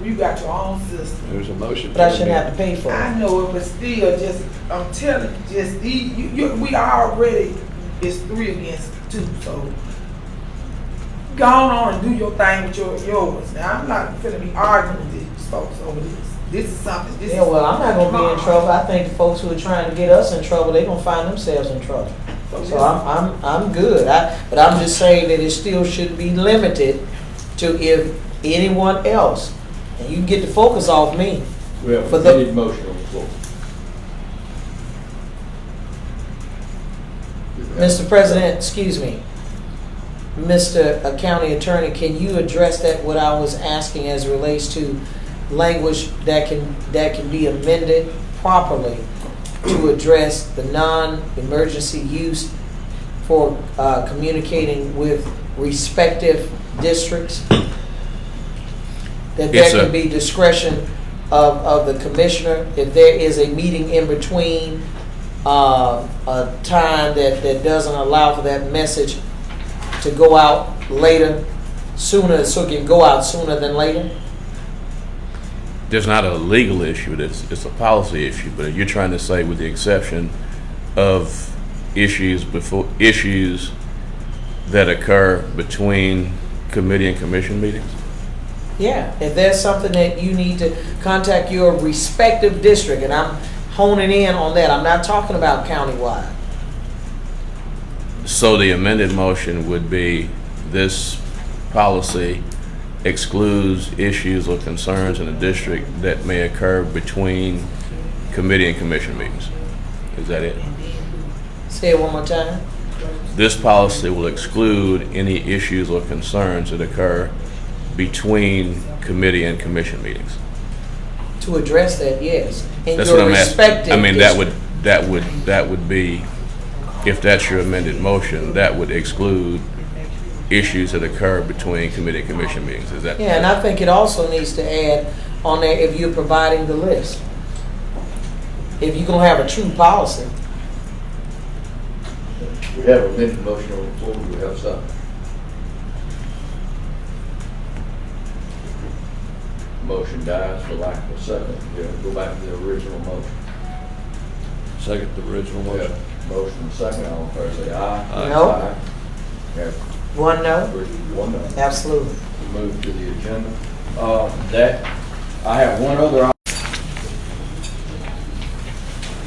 We You got your own system. There's a motion. But I shouldn't have to pay for it. I know it, but still, just, I'm telling you, just, we already, it's 3 against 2, so go on and do your thing with yours. Now, I'm not finna be arguing with these folks over this. This is something, this is. Yeah, well, I'm not gonna be in trouble. I think the folks who are trying to get us in trouble, they gonna find themselves in trouble. So I'm good. But I'm just saying that it still should be limited to if anyone else, and you can get the focus off me. We have For a the- committed motion on the floor. Mr. President, excuse me. Mr. County Attorney, can you address that, what I was asking as it relates to language that can be amended properly to address the non-emergency use for communicating with respective districts? That Yes, there sir. can be discretion of the commissioner if there is a meeting in between a time that doesn't allow for that message to go out later, sooner, so it can go out sooner than later? There's not a legal issue, it's a policy issue, but you're trying to say with the exception of issues that occur between committee and commission meetings? Yeah, if there's something that you need to contact your respective district, and I'm honing in on that, I'm not talking about countywide. So the amended motion would be this policy excludes issues or concerns in the district that may occur between committee and commission meetings. Is that it? Say it one more time. This policy will exclude any issues or concerns that occur between committee and commission meetings. To address that, yes. In That's your what I'm asking. respective I mean, district. that would be, if that's your amended motion, that would exclude issues that occur between committee and commission meetings. Is that? Yeah, and I think it also needs to add on there if you're providing the list. If you're gonna have a true policy. We have a amended motion on the floor. Do we have something? Motion dies for lack of a second. Yeah, go back to the original motion. Second the original motion. Yeah, motion and second, all in favor say aye. Aye. No. Aye. Yeah. One no? One no. Absolutely. We move to the agenda. That, I have one other item.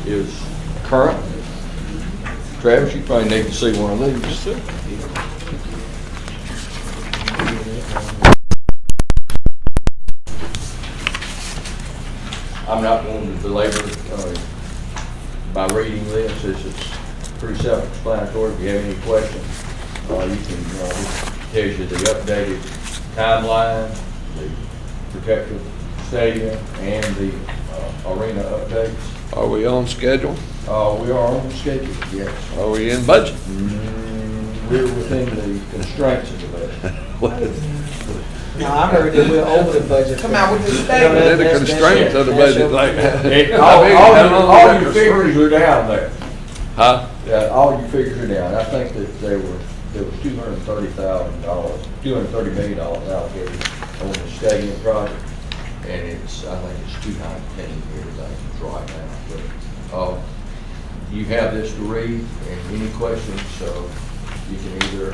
Is current. Travis, you probably need to see one of these. I'm not going to belabor by reading this. This is pretty self-explanatory. If you have any questions, you can, this tells you the updated timeline, the protective stadium, and the arena updates. Are we on schedule? We are on schedule, yes. Are we in budget? We're within the constraints of the budget. No, I heard that we're over the budget. Come out with the Within statement. the constraints of the budget, like. All your figures are down there. Huh? Yeah, all your figures are down. I think that there was $230 million allocated on the stadium project, and I think it's 219 here today, right now. But you have this to read, and any questions, so you can either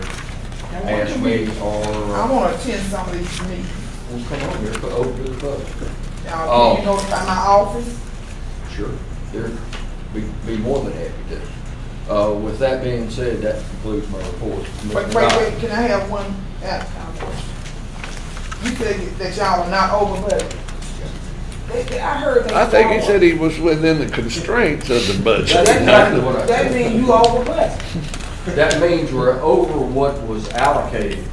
ask me or. I wanna attend some of these meetings. Well, come on here, over to the public. Now, can you notify my office? Sure, they'd be more than happy to. With that being said, that concludes my report. Wait, can I have one question? You said that y'all are not over budget. I heard that. I think he said he was within the constraints of the budget. That means you over budget. That means we're over what was allocated,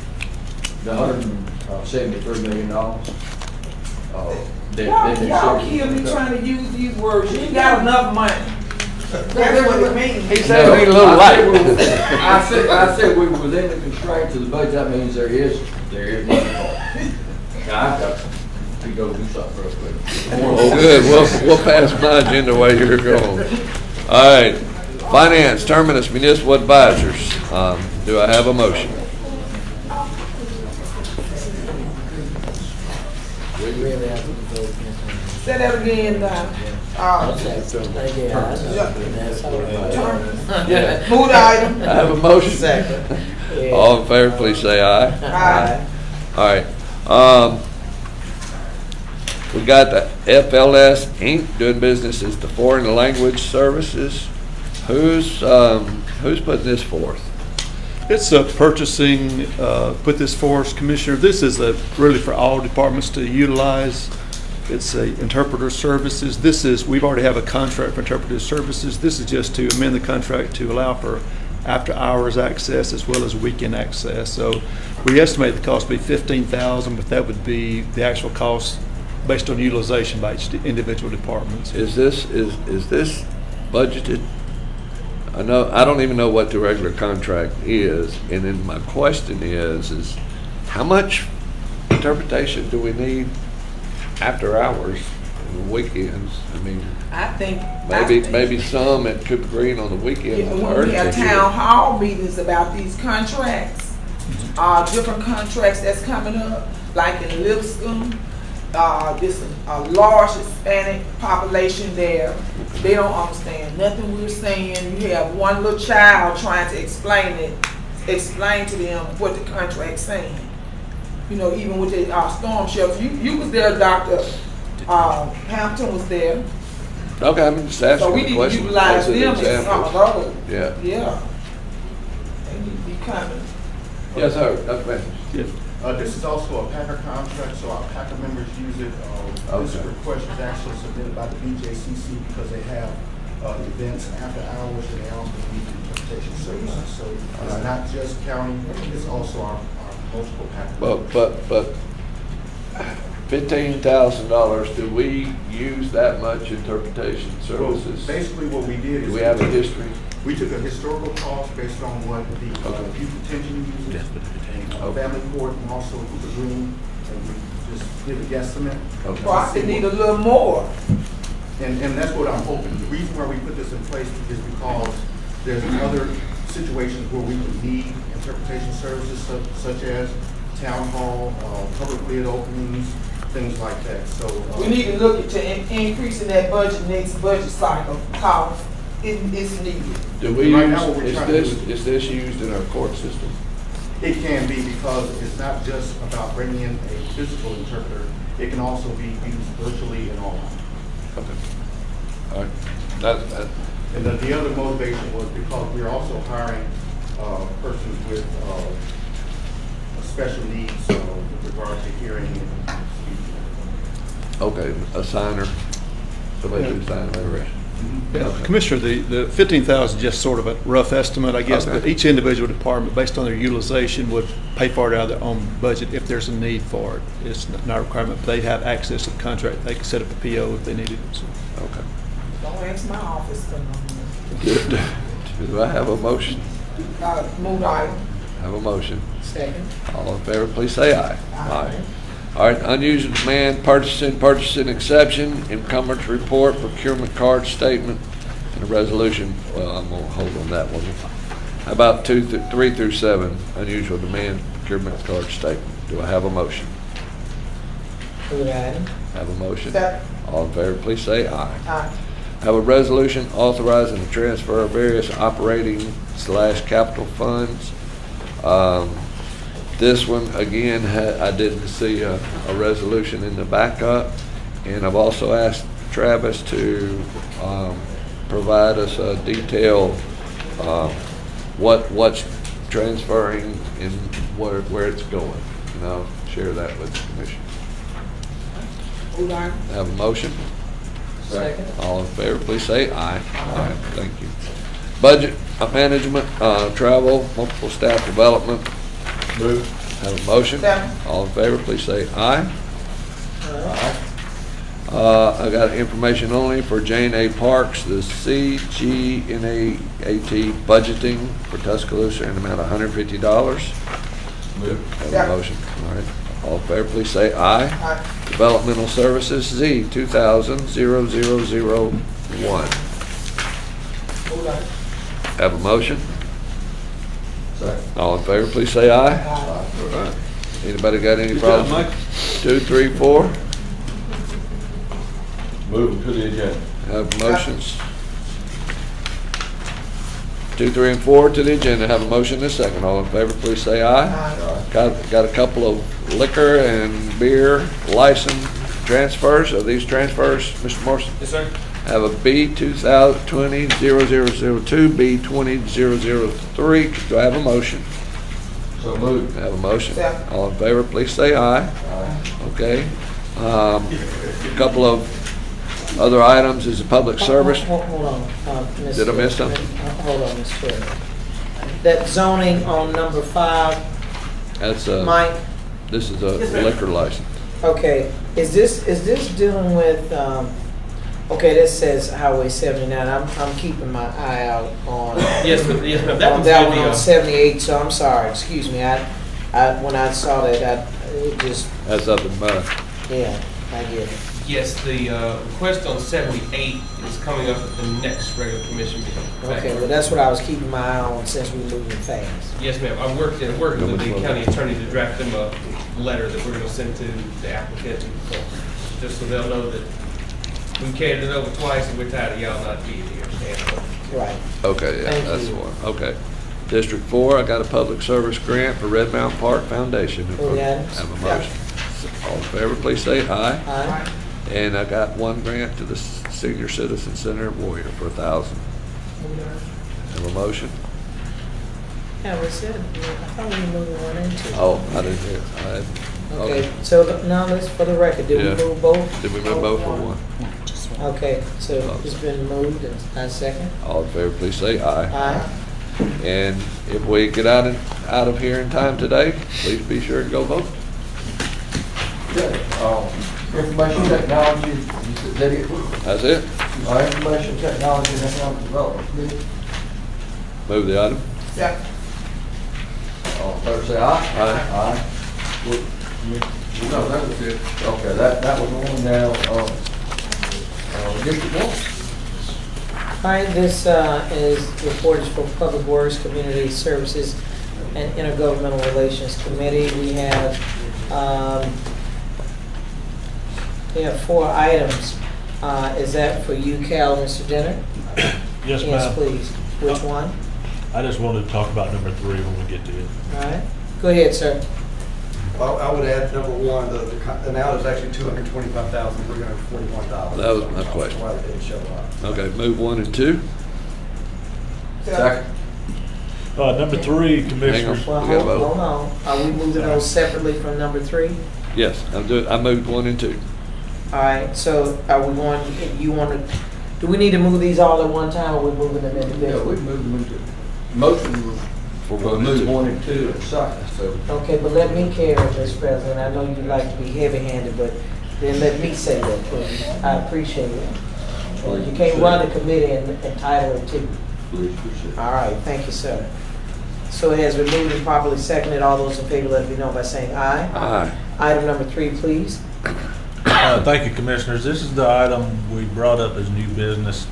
the $173 million. Y'all kill me trying to use these words. You ain't got enough money. That's what it means. He said we a little light. I said we were within the constraints of the budget. That means there is money for it. Now, I've got to go do something real quick. Oh, good. We'll pass my agenda while you're gone. All right. Finance, Terminus Municipal Advisors. Do I have a motion? We really have Say that again, Yeah. Food item. I have a motion. Second. Yeah. All in favor, please say aye. Aye. All right. We got the FLS Inc. doing business as the Foreign Language Services. Who's putting this forth? It's purchasing, put this for us, Commissioner. This is really for all departments to utilize. It's interpreter services. We've already have a contract for interpreter services. This is just to amend the contract to allow for after-hours access as well as weekend access. So we estimate the cost to be $15,000, but that would be the actual cost based on utilization by each individual departments. Is this budgeted? I don't even know what the regular contract is, and then my question is how much interpretation do we need after hours and weekends? I mean, I think maybe some at Cooper Green on the weekends. Yeah, when we have town hall meetings about these contracts, different contracts that's coming up, like in Lipscomb, there's a large Hispanic population there. They don't understand nothing we're saying. You have one little child trying to explain to them what the contract's saying. You know, even with the storm shelters. You was there, Dr. Hampton was there. Okay, I'm just asking. So we need to utilize them as some of those. Yeah. Yeah. They need to be coming. Yes, sir. Dr. Banks. Yes. This is also a Packer contract, so our Packer members use it. This request was actually submitted by the BJCC because they have events after hours, and they also need interpretation services. So it's not just county; it's also our multiple Packer members. But $15,000. Do we use that much interpretation services? Well, basically, what we did is do we have a history? We took a historical cost based on what the youth detention uses, family court, and also Cooper Green, and we just did a guesstimate. Probably need a little more. And that's what I'm hoping. The reason why we put this in place is because there's other situations where we would need interpretation services, such as town hall, public bid openings, things like that. So we need to look into increasing that budget next budget cycle. Because it's needed. Do we is this used in our court system? It can be, because it's not just about bringing in a physical interpreter. It can also be used virtually and online. Okay. All right. And the other motivation was because we're also hiring persons with special needs with regard to hearing and speech. Okay, a signer. Somebody to sign that. Yeah, Commissioner, the $15,000 is just sort of a rough estimate, I guess, but each individual department, based on their utilization, would pay for it out of their own budget if there's a need for it. It's not a requirement, but they have access to the contract. They can set up a PO if they needed it. So. Okay. Don't ask my office for no. Do I have a motion? Move item. Have a motion. Second. All in favor, please say aye. Aye. All right, unusual demand, purchasing exception, encumbrance report, procurement card statement, and a resolution. Well, I'm going to hold on that one. How about 3 through 7, unusual demand, procurement card statement? Do I have a motion? Food item. Have a motion? Second. All in favor, please say aye. Aye. Have a resolution authorizing the transfer of various operating/capital funds. This one, again, I didn't see a resolution in the backup, and I've also asked Travis to provide us a detail what's transferring and where it's going, and I'll share that with the commission. Have a motion? Second. All in favor, please say aye. Aye. Thank you. Budget management, travel, multiple staff development. Move. Have a motion? Second. All in favor, please say aye. Aye. I got information only for Jane A. Parks, the CGNAAT budgeting for Tuscaloosa in the amount of $150. Move. Have a motion. All right. All in favor, please say aye. Aye. Developmental Services, Z, 2000-0001. Move item. Have a motion? Second. All in favor, please say aye. Aye. All right. Anybody got any Good job, problems? Mike. 2, 3, 4. Move them to the agenda. Have motions. 2, 3, and 4 to the agenda. Have a motion and a second. All in favor, please say aye. Aye. Got a couple of liquor and beer license transfers. Are these transfers, Mr. Morrison? Yes, sir. Have a B 2020-0002, B 20-003. Do I have a motion? So moved. Have a motion. Second. All in favor, please say aye. Aye. Okay. A couple of other items is a public service. Hold on. Mr. Did I miss something? Hold on, Mr. Chairman. That zoning on number 5, That's Mike, this is a liquor license. okay, is this dealing with, okay, this says Highway 79, I'm keeping my eye out on. Yes, ma'am. That On one's that gonna one be, on 78, so I'm sorry, excuse me, I when I saw that, it just, That's up in mud. yeah, I get it. yes, the request on 78 is coming up at the next regular commission meeting. Okay, well, that's what I was keeping my eye on since we're moving fast. Yes, ma'am. I'm working with the county attorney to draft them a letter that we're going to send to the applicant, just so they'll know that we carried it over twice and we're tired of y'all not being here. Right. Okay, yeah, Thank that's you. the one. Okay. District 4, I got a public service grant for Red Mountain Park Foundation. Oh, yeah. Have a motion. All in favor, please say aye. Aye. And I got one grant to the Senior Citizen Center at Warrior for $1,000. Have a motion? Yeah, we said, I thought we were moving 1 and 2. Oh, I didn't hear. Okay, so now let's, for the record, did Yeah. we move both? Did we move both or one? Okay, so it's been moved and I second. All in favor, please say aye. Aye. And if we get out of here in time today, please be sure to go vote. Okay. Information technology, is that it? That's it. Information technology and economic development committee. Move the item. Second. All in favor, say aye. Aye. No, that was it. Okay, that was one now, District 1. All right, this is report is for Public Works, Community Services, and Intergovernmental Relations Committee. We have 4 items. Is that for you, Cal, Mr. Denner? Yes, ma'am. Yes, please. Which one? I just wanted to talk about number 3 when we get to it. All right. Go ahead, sir. Well, I would add number 1, the amount is actually $225,341. That was my question. That's why it didn't show up. Okay, move 1 and 2. Second. Number 3, Commissioners. Well, We gotta vote. hold on. Are we moving those separately from number 3? Yes, I moved 1 and 2. All right, so are we going, do we need to move these all at one time, or are we moving them Yeah, individually? we moved them into, motion was For to one and move two. 1 and 2 at second, so. Okay, but let me carry, Mr. President. I know you like to be heavy-handed, but then let me say that, please. I appreciate it. You can't run the committee and title it too. Please proceed. All right, thank you, sir. So it has been moved and properly seconded. All those in favor, let it be known by saying aye. Aye. Item number 3, please. Thank you, Commissioners. This is the item we brought up as new business,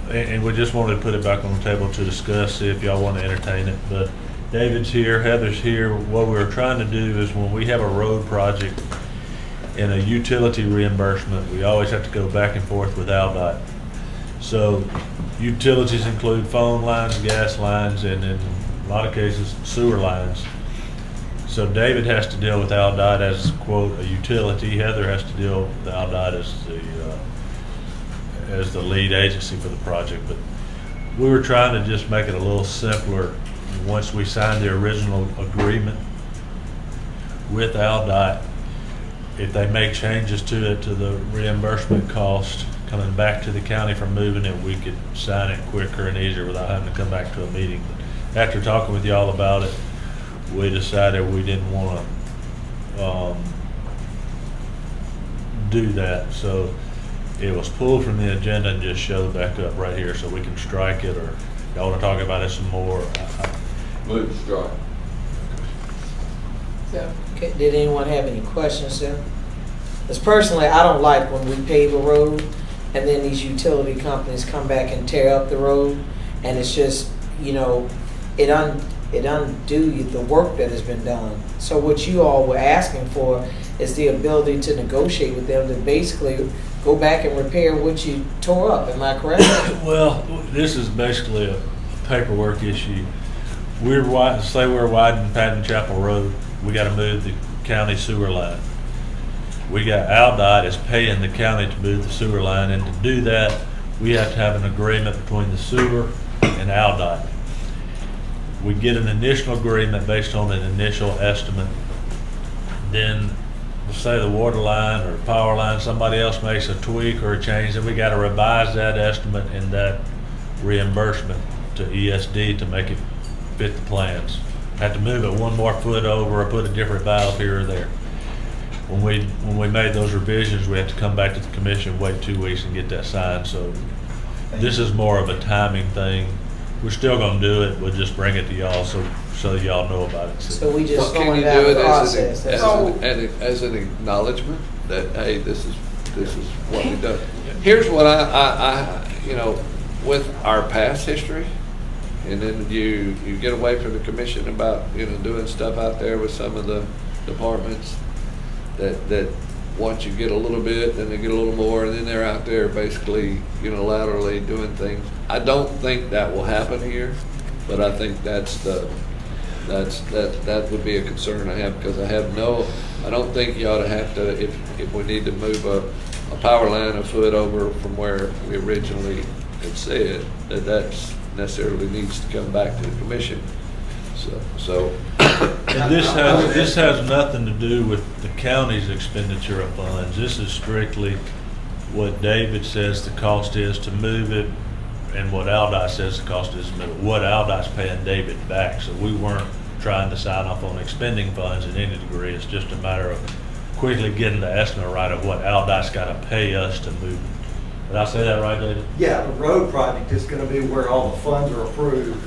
and we just wanted to put it back on the table to discuss, see if y'all want to entertain it. But David's here, Heather's here. What we're trying to do is when we have a road project and a utility reimbursement, we always have to go back and forth with ALDOT. So utilities include phone lines, gas lines, and in a lot of cases, sewer lines. So David has to deal with ALDOT as, quote, a utility. Heather has to deal with ALDOT as the lead agency for the project. But we were trying to just make it a little simpler. Once we signed the original agreement with ALDOT, if they make changes to it, to the reimbursement cost coming back to the county for moving it, we could sign it quicker and easier without having to come back to a meeting. But after talking with y'all about it, we decided we didn't want to do that. So it was pulled from the agenda and just showed back up right here so we can strike it, or y'all want to talk about it some more. Move to strike. Okay, did anyone have any questions, sir? Because personally, I don't like when we pave a road and then these utility companies come back and tear up the road, and it's just, it it undo the work that has been done. So what you all were asking for is the ability to negotiate with them to basically go back and repair what you tore up. Am I correct? Well, this is basically a paperwork issue. Say we're widening Patton Chapel Road, we gotta move the county sewer line. We got AlDOT is paying the county to move the sewer line, and to do that, we have to have an agreement between the sewer and AlDOT. We get an initial agreement based on an initial estimate. Then, say the water line or power line, somebody else makes a tweak or a change, and we got to revise that estimate and that reimbursement to ESD to make it fit the plans. Have to move it one more foot over or put a different valve here or there. When we made those revisions, we had to come back to the commission, wait 2 weeks and get that signed. So this is more of a timing thing. We're still gonna do it, we'll just bring it to y'all so y'all know about it. So we just Can going you down do the it process. as an acknowledgement that, hey, this is what we've done? Here's what I with our past history, and then you get away from the commission about, doing stuff out there with some of the departments that once you get a little bit, then they get a little more, and then they're out there basically unilaterally doing things. I don't think that will happen here, but I think that would be a concern I have, because I don't think you ought to have to, if we need to move a power line a foot over from where we originally had said, that's necessarily needs to come back to the commission. So And this has nothing to do with the county's expenditure of funds. This is strictly what David says the cost is to move it, and what AlDOT says the cost is to move it, what AlDOT's paying David back. So we weren't trying to sign off on expending funds in any degree. It's just a matter of quickly getting the estimate right of what AlDOT's got to pay us to move it. Did I say that right, David? Yeah, the road project is going to be where all the funds are approved.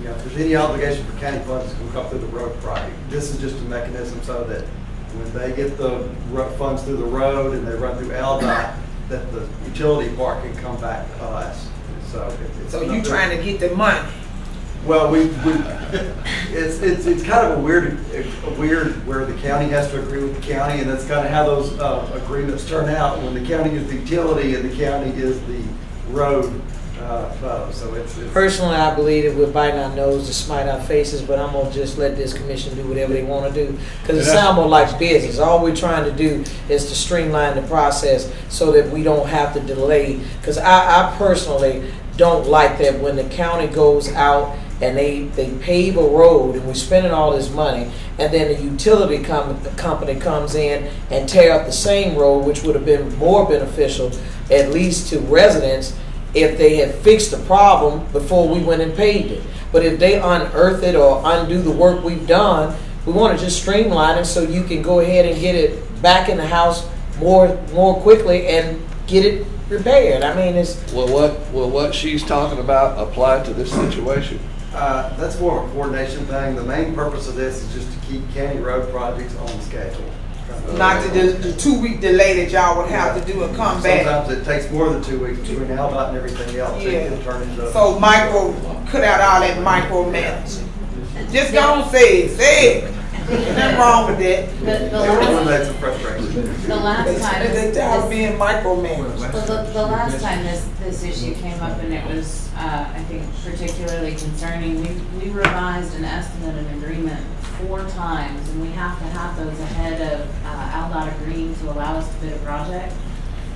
If there's any obligation for county funds, it's going to come through the road project. This is just a mechanism so that when they get the funds through the road and they run through AlDOT, that the utility part can come back to us. So you trying to get the money? Well, it's kind of a weird where the county has to agree with the county, and that's kind of how those agreements turn out when the county is the utility and the county is the road. So it's Personally, I believe that we're biting our nose to smite our faces, but I'm gonna just let this commission do whatever they want to do, because it sounds more like business. All we're trying to do is to streamline the process so that we don't have to delay. Because I personally don't like that when the county goes out and they pave a road and we're spending all this money, and then the utility company comes in and tear up the same road, which would have been more beneficial, at least to residents, if they had fixed the problem before we went and paved it. But if they unearth it or undo the work we've done, we want to just streamline it so you can go ahead and get it back in the house more quickly and get it repaired. I mean, it's... Will what she's talking about apply to this situation? That's more of a coordination thing. The main purpose of this is just to keep county road projects on schedule. Not the 2-week delay that y'all would have to do and come back. Sometimes it takes more than 2 weeks between AlDOT and everything else. Yeah. It can turn into... So cut out all that micromanaging. Just go and say it. There's nothing wrong with that. The last time the job being micromanaged. The last time this issue came up, and it was I think particularly concerning, we revised an estimate and agreement 4 times, and we have to have those ahead of AlDOT agreeing to allow us to bid a project.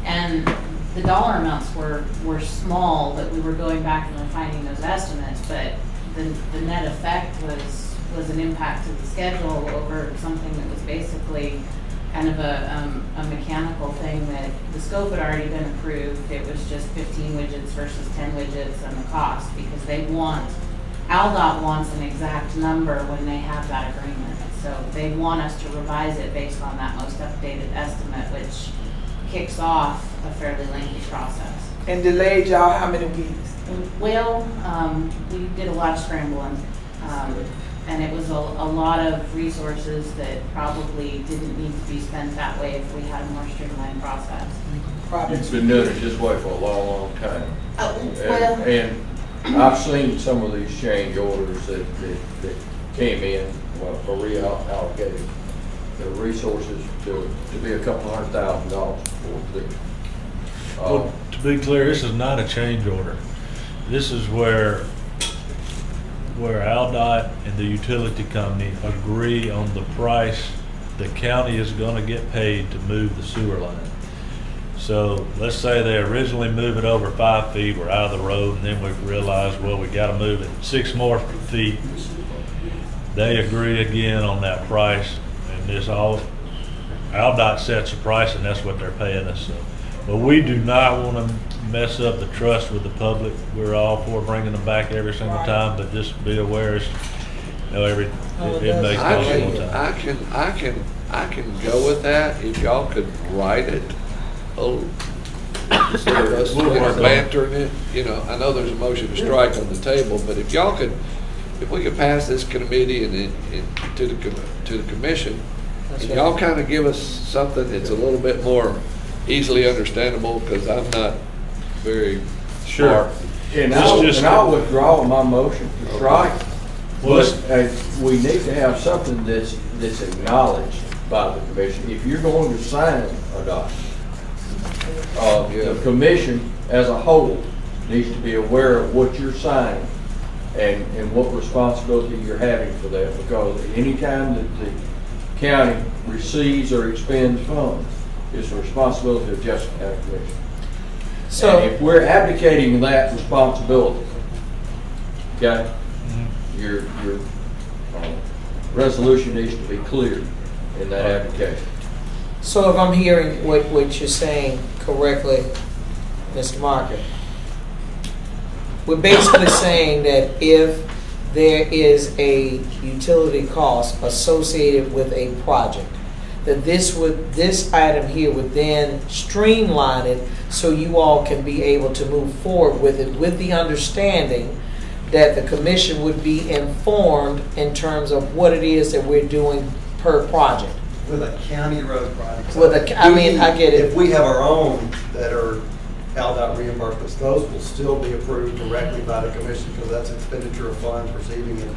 And the dollar amounts were small, but we were going back and refining those estimates, but the net effect was an impact to the schedule over something that was basically kind of a mechanical thing, that the scope had already been approved. It was just 15 widgets versus 10 widgets and the cost, because AlDOT wants an exact number when they have that agreement. So they want us to revise it based on that most updated estimate, which kicks off a fairly lengthy process. And delayed y'all how many weeks? Well, we did a lot of scrambling. And it was a lot of resources that probably didn't need to be spent that way if we had a more streamlined process. It's been doing it this way for a long, long time. Well, And I've seen some of these change orders that came in for reallocating the resources to be a couple $100,000 for the. Well, to be clear, this is not a change order. This is where AlDOT and the utility company agree on the price the county is gonna get paid to move the sewer line. So let's say they originally move it over 5 feet, we're out of the road, and then we realize, well, we gotta move it 6 more feet. They agree again on that price, and this all, AlDOT sets the price, and that's what they're paying us. So, but we do not wanna mess up the trust with the public. We're all for bringing them back every single time, but just be aware, it's, you know, it makes no single time. I can go with that if y'all could write it. Oh, instead of us bantering it, you know, I know there's a motion to strike on the table, but if y'all could, if we could pass this committee and to the commission, and y'all kind of give us something that's a little bit more easily understandable, because I'm not very smart. And I'll withdraw my motion to strike. But we need to have something that's acknowledged by the commission. If you're going to sign a document, the commission as a whole needs to be aware of what you're signing and what responsibility you're having for that, because anytime that the county receives or expends funds, it's the responsibility of Jefferson County Commission. So and if we're abdicating that responsibility, okay, your resolution needs to be clear in that abdication. So if I'm hearing what you're saying correctly, Mr. Marker, we're basically saying that if there is a utility cost associated with a project, that this item here would then streamline it so you all can be able to move forward with it, with the understanding that the commission would be informed in terms of what it is that we're doing per project. With a county road project. I get it. If we have our own that are AlDOT reimbursements, those will still be approved directly by the commission, because that's expenditure of funds, receiving it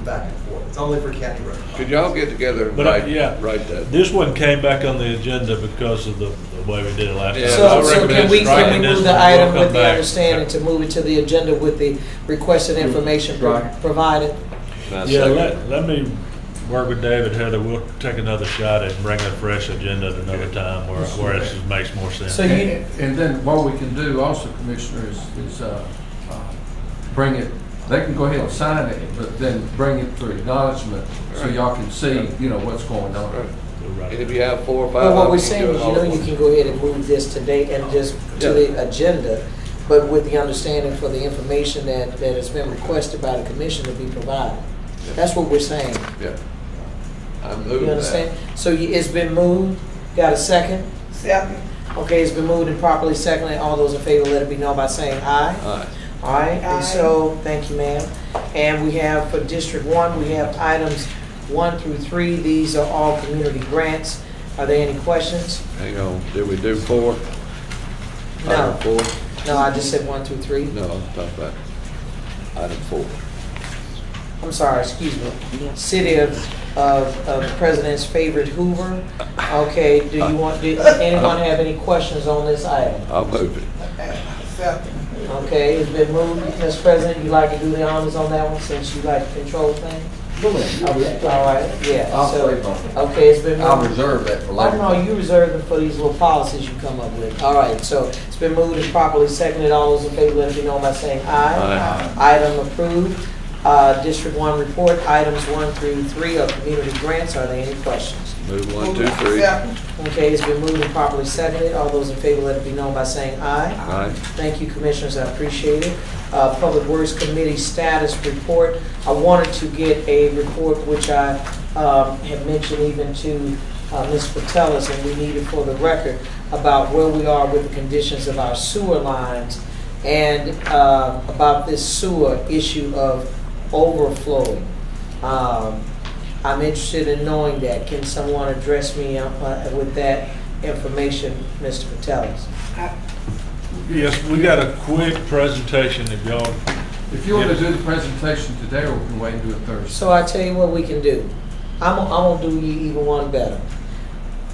back and forth. It's only for county road. Could y'all get together and write that? This one came back on the agenda because of the way we did it last time. So can we move the item with the understanding to move it to the agenda with the requested information provided? Yeah, let me work with David, Heather. We'll take another shot at bringing a fresh agenda at another time where it just makes more sense. So and then what we can do also, Commissioner, is bring it. They can go ahead and sign it, but then bring it for acknowledgement so y'all can see, you know, what's going on. And if you have 4 or 5, well, what we're saying is, you know, you can go ahead and move this today and just to the agenda, but with the understanding for the information that has been requested by the commission to be provided. That's what we're saying. Yeah. I'm moving. You understand? That. So it's been moved. Got a second? Second. Okay, it's been moved and properly seconded. All those in favor, let it be known by saying aye. Aye. All right, and so, thank you, ma'am. And we have, for District 1, we have items 1 through 3. These are all community grants. Are there any questions? Hang on, did we do 4? No. Item 4? No, I just said 1 through 3. No, I'm talking about item 4. I'm sorry, excuse me. City of the President's favorite Hoover. Okay, do anyone have any questions on this item? I'll move it. Okay, it's been moved. Mr. President, you like to do the honors on that one since you like to control things? Okay, all right, yeah. Okay, it's been moved. I'll reserve that for later. Oh, no, you reserve them for these little policies you come up with. All right, so it's been moved and properly seconded. All those in favor, let it be known by saying aye. Aye. Item approved. District 1 report, items 1 through 3 are community grants. Are there any questions? Move 1, 2, 3. Okay, it's been moved and properly seconded. All those in favor, let it be known by saying aye. Aye. Thank you, Commissioners. I appreciate it. Public Works Committee status report. I wanted to get a report which I had mentioned even to Ms. Patelis, and we need it for the record, about where we are with the conditions of our sewer lines and about this sewer issue of overflowing. I'm interested in knowing that. Can someone address me with that information, Mr. Patelis? Yes, we got a quick presentation if y'all If you want to do the presentation today, or we can wait and do it Thursday. So I tell you what we can do. I'm gonna do you even one better.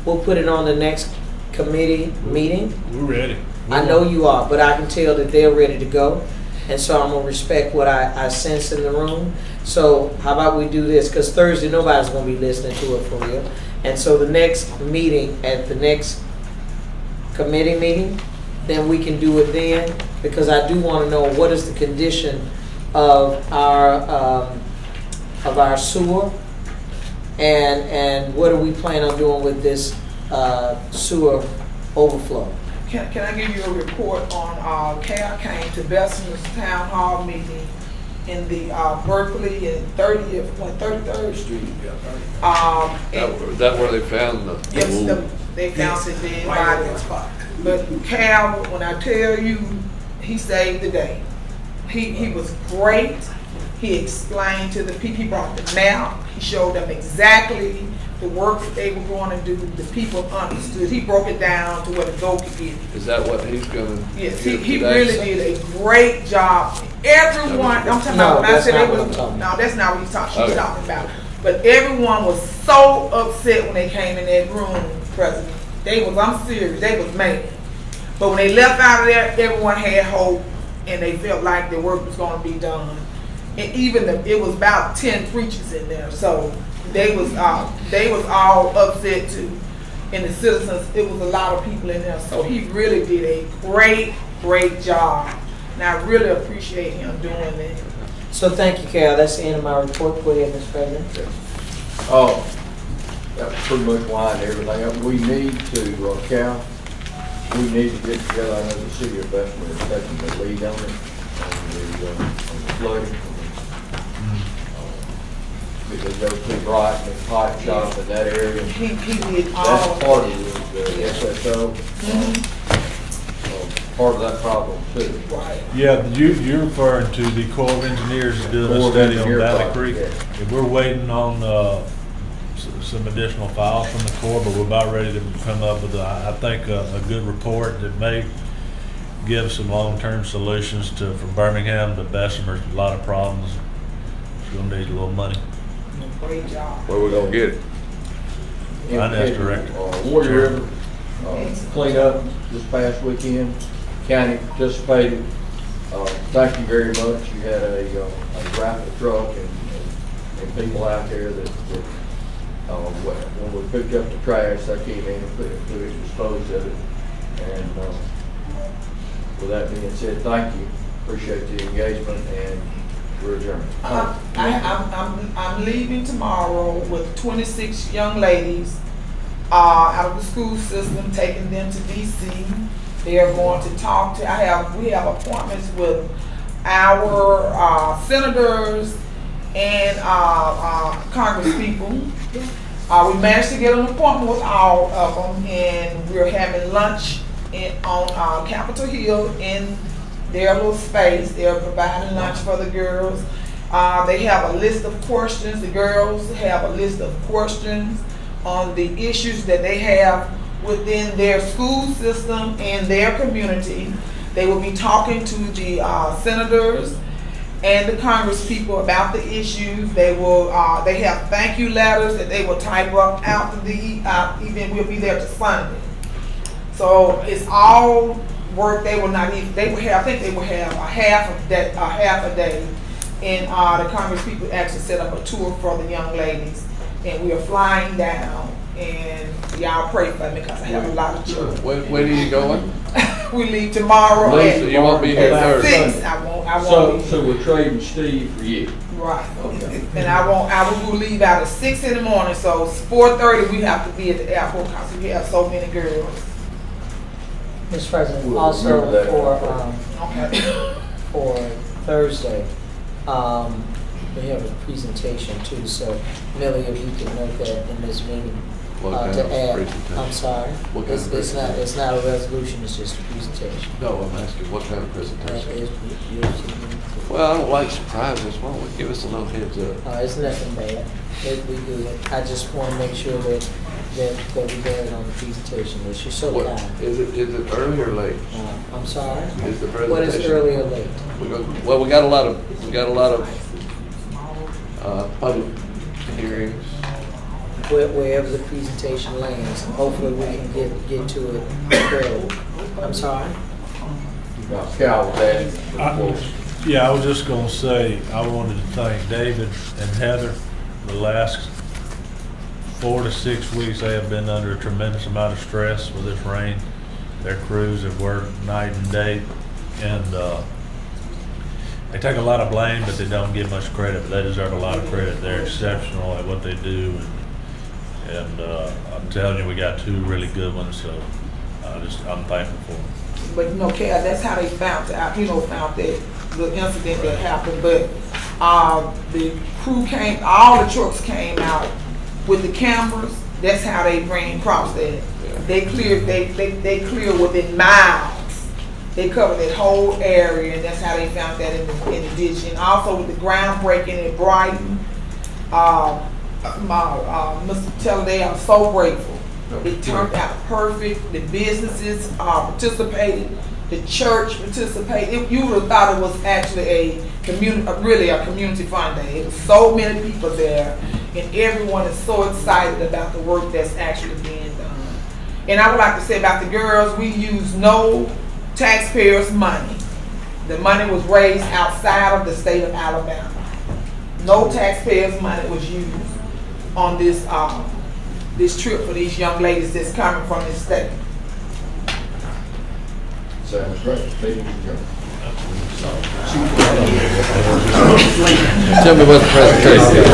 We'll put it on the next committee meeting. We're ready. I know you are, but I can tell that they're ready to go. And so I'm gonna respect what I sense in the room. So how about we do this? Because Thursday, nobody's gonna be listening to it for real. And so the next meeting, at the next committee meeting, then we can do it then. Because I do wanna know what is the condition of our sewer, and what do we plan on doing with this sewer overflow? Can I give you a report on, Cal came to Bessemer's Town Hall meeting in the Berkeley and 33rd Street. That where they found the? Yes, they found it dead body. But Cal, when I tell you, he saved the day. He was great. He explained to the people, he brought the map, he showed them exactly the work that they were going to do. The people understood. He broke it down to where the goat could get it. Is that what he's going to? Yes, he really did a great job. Everyone, I'm talking about, when I said it was, no, that's not what she's talking about. But everyone was so upset when they came in that room, President. I'm serious, they was mad. But when they left out of there, everyone had hope, and they felt like the work was going to be done. And even it was about 10 preachers in there, so they was all upset too. And the citizens, it was a lot of people in there, so he really did a great job. And I really appreciate him doing that. So thank you, Carol. That's the end of my report. Go ahead, Mr. President. Oh, that was pretty much why and everything. We need to, Cal, we need to get together. I know the city of Bessemer is taking the lead on it, on the flooding. Because those two right in the pipe shop in that area. He did all. That's part of the SSO. Part of that problem too. Right. Yeah, you're referring to the Corps of Engineers doing a study on Valley Creek. Yeah. We're waiting on some additional files from the Corps, but we're about ready to come up with, I think, a good report that may give some long-term solutions from Birmingham to Bessemer. A lot of problems. It's going to need a little money. Great job. Where we going to get it? Finance Director. Warrior River cleanup this past weekend. County participated. Thank you very much. You had a raffle truck and people out there that when we picked up the trash, they came in and put it disposed of it. And with that being said, thank you. Appreciate the engagement, and we're adjourned. I'm leaving tomorrow with 26 young ladies out of the school system, taking them to DC. They are going to talk to, we have appointments with our senators and Congress people. We managed to get an appointment with all of them, and we're having lunch on Capitol Hill in their little space. They're providing lunch for the girls. They have a list of questions. The girls have a list of questions on the issues that they have within their school system and their community. They will be talking to the senators and the Congress people about the issues. They will. They have thank you letters that they will type up after the event. We'll be there to Sunday. So it's all work. They will not even. They will have. I think they will have a half a day. And the Congress people actually set up a tour for the young ladies, and we are flying down. And y'all pray for me because I have a lot of children. When are you going? We leave tomorrow at you won't be here Thursday. 6. I won't. So we're trading Steve for you. Right. Okay. And I will leave out at 6 in the morning. So it's 4:30. We have to be at the airport because we have so many girls. Mr. President, We'll also remember for Thursday, we have a presentation too, so Millie, if you can note that in this meeting. What kind To of add, presentation? I'm sorry, What kind of presentation? it's not a resolution, it's just a presentation. No, I'm asking what kind of presentation? It's Well, I don't like surprises. Why don't we give us a little heads up? nothing bad. It'll be good. I just want to make sure that that we had on the presentation list. You're so What, kind. is it early or late? I'm sorry? Is the What is presentation- early or late? Well, we got a lot of public hearings. Wherever the presentation lands, hopefully we can get to it early. I'm sorry? Cal was asking for the quotes. Yeah, I was just gonna say, I wanted to thank David and Heather. The last 4 to 6 weeks, they have been under a tremendous amount of stress with this rain. Their crews have worked night and day, and they take a lot of blame, but they don't get much credit, but they deserve a lot of credit. They're exceptional at what they do, and I'm telling you, we got 2 really good ones, so I'm thankful for them. But Cal, that's how they found out, found that the incident that happened. But the crew came, all the trucks came out with the cameras. That's how they ran across that. They cleared, they cleared within miles. They covered that whole area, and that's how they found that in the ditch. And also with the groundbreaking at Brighton, Mr. Teller, they are so grateful. It turned out perfect. The businesses participated. The church participated. You would have thought it was actually really a community fun day. It was so many people there, and everyone is so excited about the work that's actually being done. And I would like to say about the girls, we used no taxpayers' money. The money was raised outside of the state of Alabama. No taxpayers' money was used on this this trip for these young ladies that's coming from this state. Sounds great. Meeting adjourned. Tell me what the presentation is.